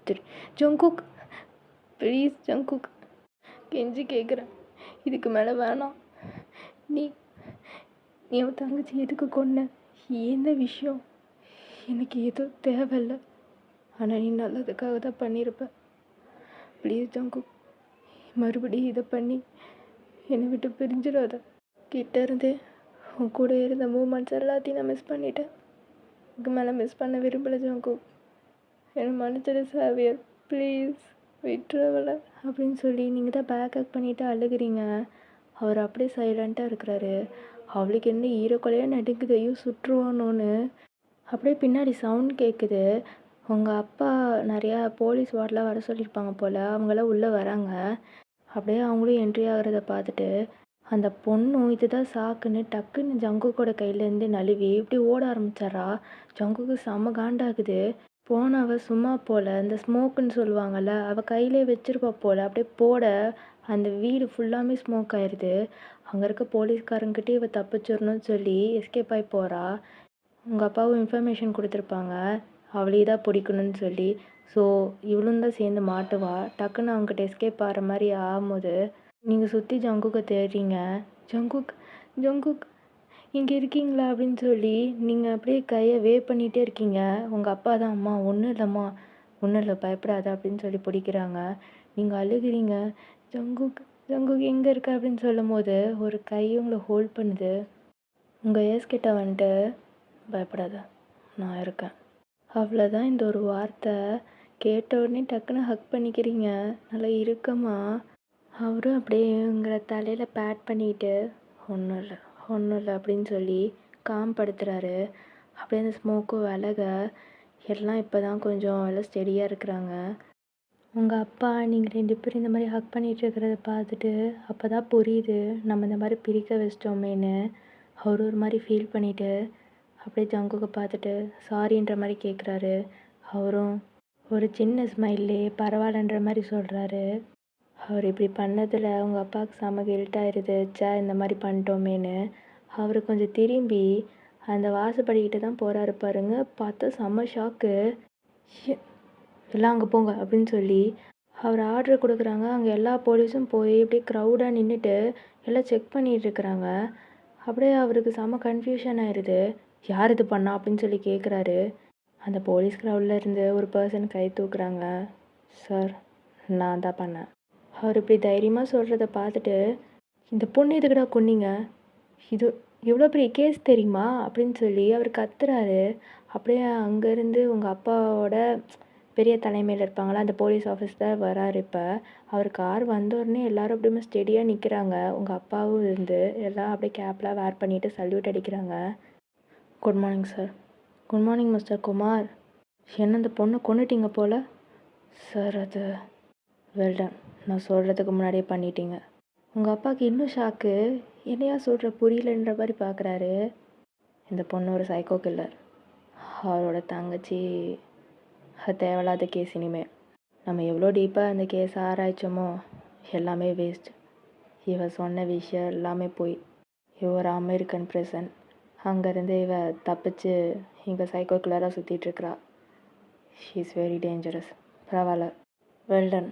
3 ஜங்குக் ப்ளீஸ், ஜங்குக் கெஞ்சி கேட்குறேன், இதுக்கு மேலே வேணாம். நீ உன் தங்கச்சி எதுக்கு கொன்ன? எந்த விஷயம் எனக்கு எதுவும் தேவையில்லை, ஆனால் நீ நல்லதுக்காக தான் பண்ணியிருப்ப. ப்ளீஸ் ஜங்குக், மறுபடியும் இதை பண்ணி என்னை விட்டு பிரிஞ்சிடாத. கிட்ட இருந்து உன் கூட இருந்த மூமெண்ட்ஸ் எல்லாத்தையும் நான் மிஸ் பண்ணிட்டேன். இதுக்கு மேலே மிஸ் பண்ண விரும்பல ஜங்குக். என்னை மன்னிச்சிடு சாவியர், ப்ளீஸ் விட்டுறவல அப்படின்னு சொல்லி நீங்கள் தான் பேக் பேக் பண்ணிவிட்டு அழுகுறீங்க. அவர் அப்படியே சைலண்ட்டாக இருக்கிறாரு. அவளுக்கு என்ன ஈரக்குலையாக நடுங்குது, ஐயோ சுற்றுவானோன்னு. அப்படியே பின்னாடி சவுண்ட் கேட்குது. உங்கள் அப்பா நிறையா போலீஸ் வார்டெலாம் வர சொல்லியிருப்பாங்க போல், அவங்களாம் உள்ளே வராங்க. அப்படியே அவங்களும் என்ட்ரி ஆகிறத பார்த்துட்டு அந்த பொண்ணும் இதுதான் சாக்குன்னு டக்குன்னு ஜங்குக்கோட கையிலேருந்து நழுவி இப்படி ஓட ஆரம்பிச்சாரா. ஜங்குக்கு செம்ம காண்டாகுது. போனவ சும்மா போல், இந்த ஸ்மோக்குன்னு சொல்லுவாங்கள்ல, அவள் கையிலே வச்சிருப்பா போல். அப்படியே போட அந்த வீடு ஃபுல்லாமே ஸ்மோக் ஆயிடுது. அங்கே இருக்க போலீஸ்காரங்கிட்டே இவள் தப்பிச்சிடணும்னு சொல்லி எஸ்கேப் ஆகி போகிறா. உங்கள் அப்பாவும் இன்ஃபர்மேஷன் கொடுத்துருப்பாங்க அவளையே தான் பிடிக்கணும்னு சொல்லி. ஸோ இவளும் தான் சேர்ந்து மாட்டுவா. டக்குன்னு அவங்ககிட்ட எஸ்கேப் ஆகிற மாதிரி ஆகும்போது நீங்கள் சுற்றி ஜங்குக்கை தேடுறீங்க. ஜங்குக் ஜங்குக் இங்கே இருக்கீங்களா அப்படின்னு சொல்லி நீங்கள் அப்படியே கையை வேவ் பண்ணிகிட்டே இருக்கீங்க. உங்கள் அப்பா தான், அம்மா ஒன்றும் இல்லைம்மா, ஒன்றும் இல்லை பயப்படாத அப்படின்னு சொல்லி பிடிக்கிறாங்க. நீங்கள் அழுகிறீங்க. ஜங்குக் ஜங்குக் எங்கே இருக்க அப்படின்னு சொல்லும் போது ஒரு கை உங்களை ஹோல்ட் பண்ணுது. உங்கள் ஏஸ் கிட்ட வந்துட்டு பயப்படாத நான் இருக்கேன், அவ்வளோதான். இந்த ஒரு வார்த்தை கேட்ட உடனே டக்குன்னு ஹக் பண்ணிக்கிறீங்க நல்லா இறுக்கமா. அவரும் அப்படியே உங்களை தலையில் பேட் பண்ணிட்டு ஒன்றும் இல்லை ஒன்றும் இல்லை அப்படின்னு சொல்லி காம்படுத்துகிறாரு. அப்படியே அந்த ஸ்மோக்கும் விலக எல்லாம் இப்போ தான் கொஞ்சம் எல்லாம் ஸ்டெடியாக இருக்கிறாங்க. உங்கள் அப்பா நீங்கள் 2 பேரும் இந்த மாதிரி ஹக் பண்ணிகிட்டு இருக்கிறத பார்த்துட்டு அப்போ தான் புரியுது நம்ம இந்த மாதிரி பிரிக்க வச்சிட்டோமேன்னு. அவர் ஒரு மாதிரி ஃபீல் பண்ணிவிட்டு அப்படியே ஜங்குக்கை பார்த்துட்டு சாரின்ற மாதிரி கேட்குறாரு. அவரும் ஒரு சின்ன ஸ்மைல்லே பரவாயில்லன்ற மாதிரி சொல்கிறாரு. அவர் இப்படி பண்ணதில் உங்கள் அப்பாவுக்கு செம கில்ட்டாயிருது, இந்த மாதிரி பண்ணிட்டோமேன்னு. அவர் கொஞ்சம் திரும்பி அந்த வாசப்படிக்கிட்ட தான் போகிறாரு பாருங்க. பார்த்தா செம்ம ஷாக்கு. எல்லாம் அங்கே போங்க அப்படின்னு சொல்லி அவர் ஆர்டர் கொடுக்குறாங்க. அங்கே எல்லா போலீஸும் போய் அப்படியே க்ரௌடாக நின்றுட்டு எல்லாம் செக் பண்ணிகிட்டு இருக்கிறாங்க. அப்படியே அவருக்கு செம்ம கன்ஃபியூஷன் ஆயிடுது. யார் இது பண்ணா அப்படின்னு சொல்லி கேட்குறாரு. அந்த போலீஸ் க்ரௌடில் இருந்து ஒரு பர்சன் கை தூக்குறாங்க. சார் நான் தான் பண்ணேன். அவர் இப்படி தைரியமாக சொல்கிறத பார்த்துட்டு இந்த பொண்ணு எதுக்குடா கொன்னீங்க, இது எவ்வளோ பெரிய கேஸ் தெரியுமா அப்படின்னு சொல்லி அவர் கத்துறாரு. அப்படியே அங்கேருந்து உங்கள் அப்பாவோட பெரிய தலைமையில் இருப்பாங்களா அந்த போலீஸ் ஆஃபீஸர் வராரு. இப்போ அவர் கார் வந்த உடனே எல்லோரும் அப்படியே ஸ்டெடியாக நிற்கிறாங்க. உங்கள் அப்பாவும் இருந்து எல்லாம் அப்படியே கேப்லாம் வேர் பண்ணிவிட்டு சல்யூட் அடிக்கிறாங்க. Good morning sir. Good morning mister Kumar. என்ன இந்த பொண்ணை கொண்டுட்டீங்க போல். சார் அது வெல்டன், நான் சொல்கிறதுக்கு முன்னாடியே பண்ணிட்டீங்க. உங்கள் அப்பாவுக்கு இன்னும் ஷாக்கு. என்னையா சொல்கிற புரியலன்ற மாதிரி பார்க்குறாரு. இந்த பொண்ணு ஒரு சைக்கோ கில்லர். அவரோட தங்கச்சி தேவையில்லாத கேஸ். இனிமேல் நம்ம எவ்வளோ டீப்பாக அந்த கேஸ் ஆராய்ச்சோமோ எல்லாமே வேஸ்ட். இவ சொன்ன விஷயம் எல்லாமே போய் இவ ஒரு அமெரிக்கன் பிரசன். அங்கேருந்து இவ தப்பிச்சு இங்கே சைக்கோ கில்லராக சுற்றிட்டுருக்கிறா. She is very dangerous. பரவாயில்ல, வெல்டன்,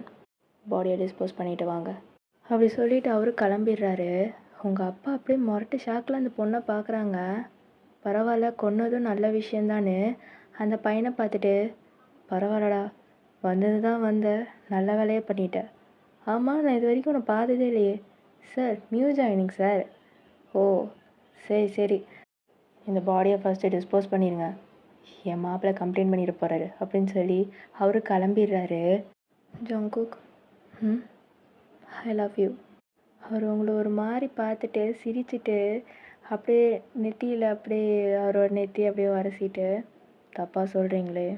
பாடியை டிஸ்போஸ் பண்ணிட்டு வாங்க அப்படி சொல்லிவிட்டு அவரு கிளம்பிடுறாரு. உங்கள் அப்பா அப்படியே முரட்டு ஷாக்கில் அந்த பொண்ணை பார்க்குறாங்க. பரவாயில்ல, கொன்னதும் நல்ல விஷயந்தான்னு அந்த பையனை பார்த்துட்டு பரவாயில்லடா, வந்தது தான் வந்த, நல்ல வேலையை பண்ணிட்டேன். ஆமாம், நான் இது வரைக்கும் உன்னை பார்த்ததே இல்லையே. Sir new joining sir. ஓ சரி சரி, இந்த பாடியை ஃபஸ்ட்டு டிஸ்போஸ் பண்ணிடுங்க, என் மாப்பிள்ளை கம்ப்ளைண்ட் பண்ணிட்டு போகிறாரு அப்படின்னு சொல்லி அவரு கிளம்பிடுறாரு. Jungkook I love you. அவர் உங்களை ஒரு மாதிரி பார்த்துட்டு சிரிச்சிட்டு அப்படியே நெத்தியில் அப்படியே அவரோட நெத்தி அப்படியே வரசிட்டு தப்பாக சொல்கிறீங்களே,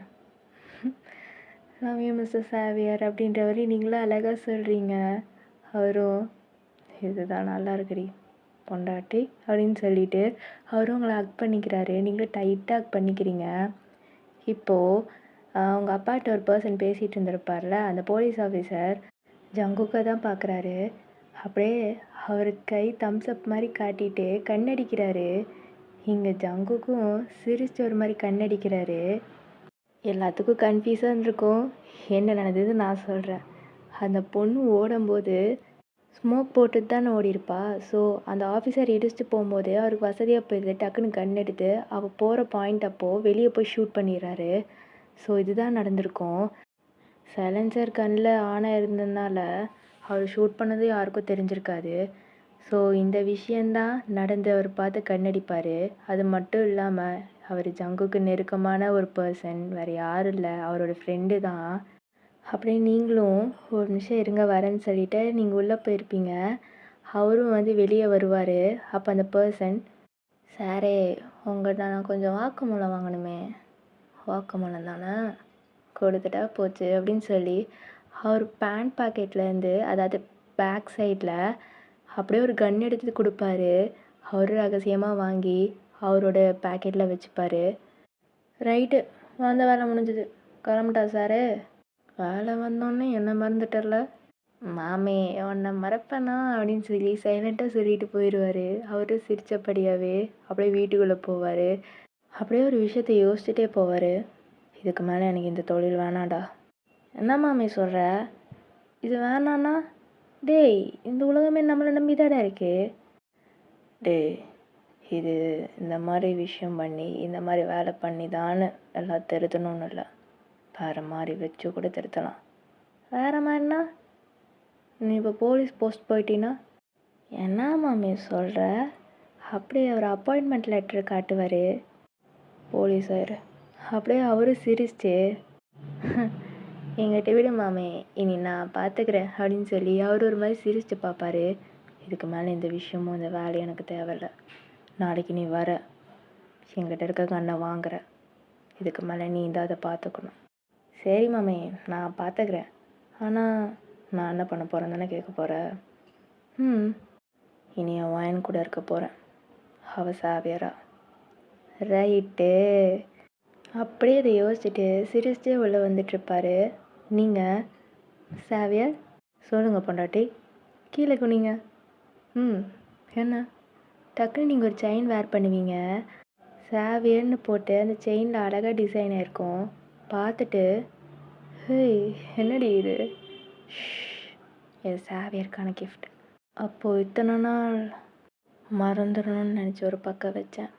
லவ் யூ மிஸ்டர் சாவியர் அப்படின்ற வரை நீங்களும் அழகாக சொல்கிறீங்க. அவரும் இதுதான் நல்லா இருக்குடி பொண்டாட்டி அப்படின்னு சொல்லிட்டு அவரும் உங்களை ஹக் பண்ணிக்கிறாரு. நீங்களும் டைட்டாக ஹக் பண்ணிக்கிறீங்க. இப்போது உங்கள் அப்பாட்ட ஒரு பர்சன் பேசிகிட்டு இருந்திருப்பார்ல, அந்த போலீஸ் ஆஃபீஸர் ஜங்குக்கை தான் பார்க்குறாரு. அப்படியே அவர் கை தம்ஸ் அப் மாதிரி காட்டிட்டு கண்ணடிக்கிறாரு. இங்கே ஜங்குக்கும் சிரிச்சு ஒரு மாதிரி கண்ணடிக்கிறாரு. எல்லாத்துக்கும் கன்ஃபியூஸாக இருக்கும். என்ன நடந்தது நான் சொல்கிறேன். அந்த பொண்ணு ஓடும்போது ஸ்மோக் போட்டுட்டு தானே ஓடிருப்பா. ஸோ அந்த ஆஃபீஸர் இடிச்சுட்டு போகும்போது அவருக்கு வசதியாக போயிடுது. டக்குன்னு கன் எடுத்து அவள் போகிற பாயிண்ட் அப்போது வெளியே போய் ஷூட் பண்ணிடுறாரு. ஸோ இதுதான் நடந்திருக்கும். சைலன்சர் கண்ணில் ஆனாக இருந்ததுனால அவர் ஷூட் பண்ணது யாருக்கும் தெரிஞ்சிருக்காது. ஸோ இந்த விஷயந்தான் நடந்து அவர் பார்த்து கண்ணடிப்பார். அது மட்டும் இல்லாமல் அவர் ஜங்குக்கு நெருக்கமான ஒரு பர்சன், வேறு யாரும் இல்லை, அவரோட ஃப்ரெண்டு தான். அப்படியே நீங்களும் ஒரு நிமிஷம் இருங்க வரேன்னு சொல்லிட்டு நீங்கள் உள்ளே போயிருப்பீங்க. அவரும் வந்து வெளியே வருவார். அப்போ அந்த பர்சன், சாரே உங்கள்கிட்ட நான் கொஞ்சம் வாக்குமூலம் வாங்கணுமே. வாக்குமூலம் தானே, கொடுத்துட்டா போச்சு அப்படின்னு சொல்லி அவர் பேண்ட் பாக்கெட்லேருந்து, அதாவது பேக் சைடில் அப்படியே ஒரு கன் எடுத்து கொடுப்பாரு. அவரு ரகசியமாக வாங்கி அவரோட பேக்கெட்டில் வச்சுப்பார். ரைட்டு, வந்த வேலை முடிஞ்சுது, கிளம்பிட்டா சாரு. வேலை வந்தோடனே என்ன மறந்துட்டல, மாமே உன்னை மறப்பேனா அப்படின்னு சொல்லி சைலண்ட்டாக சொல்லிட்டு போயிடுவார். அவரு சிரித்தபடியாகவே அப்படியே வீட்டுக்குள்ளே போவார். அப்படியே ஒரு விஷயத்தை யோசிச்சுட்டே போவார். இதுக்கு மேலே எனக்கு இந்த தொழில் வேணாண்டா. என்ன மாமே சொல்கிற, இது வேணான்னா? டேய், இந்த உலகமே நம்மளை நம்பி தாடா இருக்கு. டேய், இது இந்த மாதிரி விஷயம் பண்ணி இந்த மாதிரி வேலை பண்ணி தான்னு எல்லாம் திருத்தணும்னு இல்லை, வேறு மாதிரி வச்சு கூட திருத்தலாம். வேறு மாதிரினா நீ இப்போ போலீஸ் போஸ்ட் போயிட்டீன்னா? என்ன மாமி சொல்கிற? அப்படியே அவர் அப்பாயின்மெண்ட் லெட்டர் காட்டுவார் போலீஸார். அப்படியே அவரும் சிரிச்சு, எங்கிட்ட விடு மாமே, இனி நான் பார்த்துக்கிறேன் அப்படின்னு சொல்லி அவர் ஒரு மாதிரி சிரிச்சு பார்ப்பாரு. இதுக்கு மேலே இந்த விஷயமும் இந்த வேலையும் எனக்கு தேவையில்லை. நாளைக்கு நீ வர, என்கிட்ட இருக்க கண்ணை வாங்குற, இதுக்கு மேலே நீ தான் அதை பார்த்துக்கணும். சரி மாமே, நான் பார்த்துக்கிறேன். ஆனால் நான் என்ன பண்ண போகிறேன்னு தானே கேட்க போகிறேன். இனி என் வாயன் கூட இருக்க போகிறேன், அவ சாவியரா. ரைட்டு. அப்படியே அதை யோசிச்சுட்டு சிரிச்சே உள்ளே வந்துட்டுருப்பாரு. நீங்கள், சாவியர் சொல்லுங்கள் பொண்டாட்டி, கீழே குனிங்க. என்ன டக்குன்னு நீங்கள் ஒரு செயின் வேர் பண்ணுவீங்க. சாவியர்னு போட்டு அந்த செயினில் அழகாக டிசைன் ஆயிருக்கும். பார்த்துட்டு, ஹேய் என்னடி இது, என் சாவியருக்கான கிஃப்ட். அப்போது இத்தனை நாள் மறந்துடணும்னு நினச்சி ஒரு பக்கம் வச்சேன்,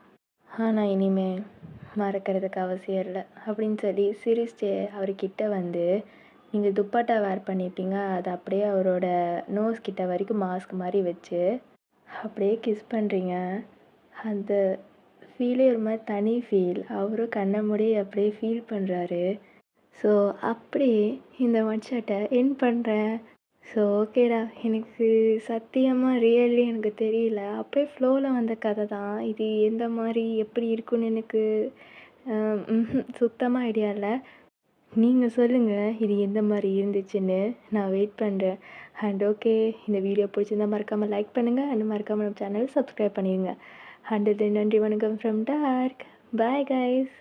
ஆனால் இனிமேல் மறக்கிறதுக்கு அவசியம் இல்லை அப்படின்னு சொல்லி சிரிச்சு அவர்கிட்ட வந்து, நீங்கள் துப்பட்டா வேர் பண்ணியிருப்பீங்க, அது அப்படியே அவரோட நோஸ் கிட்ட வரைக்கும் மாஸ்க் மாதிரி வச்சு அப்படியே கிஸ் பண்ணுறீங்க. அந்த ஃபீலே ஒரு மாதிரி தனி ஃபீல். அவரும் கண்ணை மூடி அப்படியே ஃபீல் பண்ணுறாரு. ஸோ அப்படியே இந்த ஒன் ஷாட்டை எண்ட் பண்ணுறேன். ஸோ ஓகேடா, எனக்கு சத்தியமாக ரியல்லி எனக்கு தெரியல, அப்படியே ஃப்ளோவில் வந்த கதை தான் இது. எந்த மாதிரி எப்படி இருக்குன்னு எனக்கு சுத்தமாக ஐடியா இல்லை. நீங்கள் சொல்லுங்கள் இது எந்த மாதிரி இருந்துச்சுன்னு, நான் வெயிட் பண்ணுறேன். அண்ட் ஓகே, இந்த வீடியோ பிடிச்சிருந்தா மறக்காமல் லைக் பண்ணுங்கள், அண்ட் மறக்காமல் நம்ம சேனல் சப்ஸ்கிரைப் பண்ணிடுங்க. அண்ட் நன்றி வணக்கம் ஃப்ரம் டார்க். Bye guys.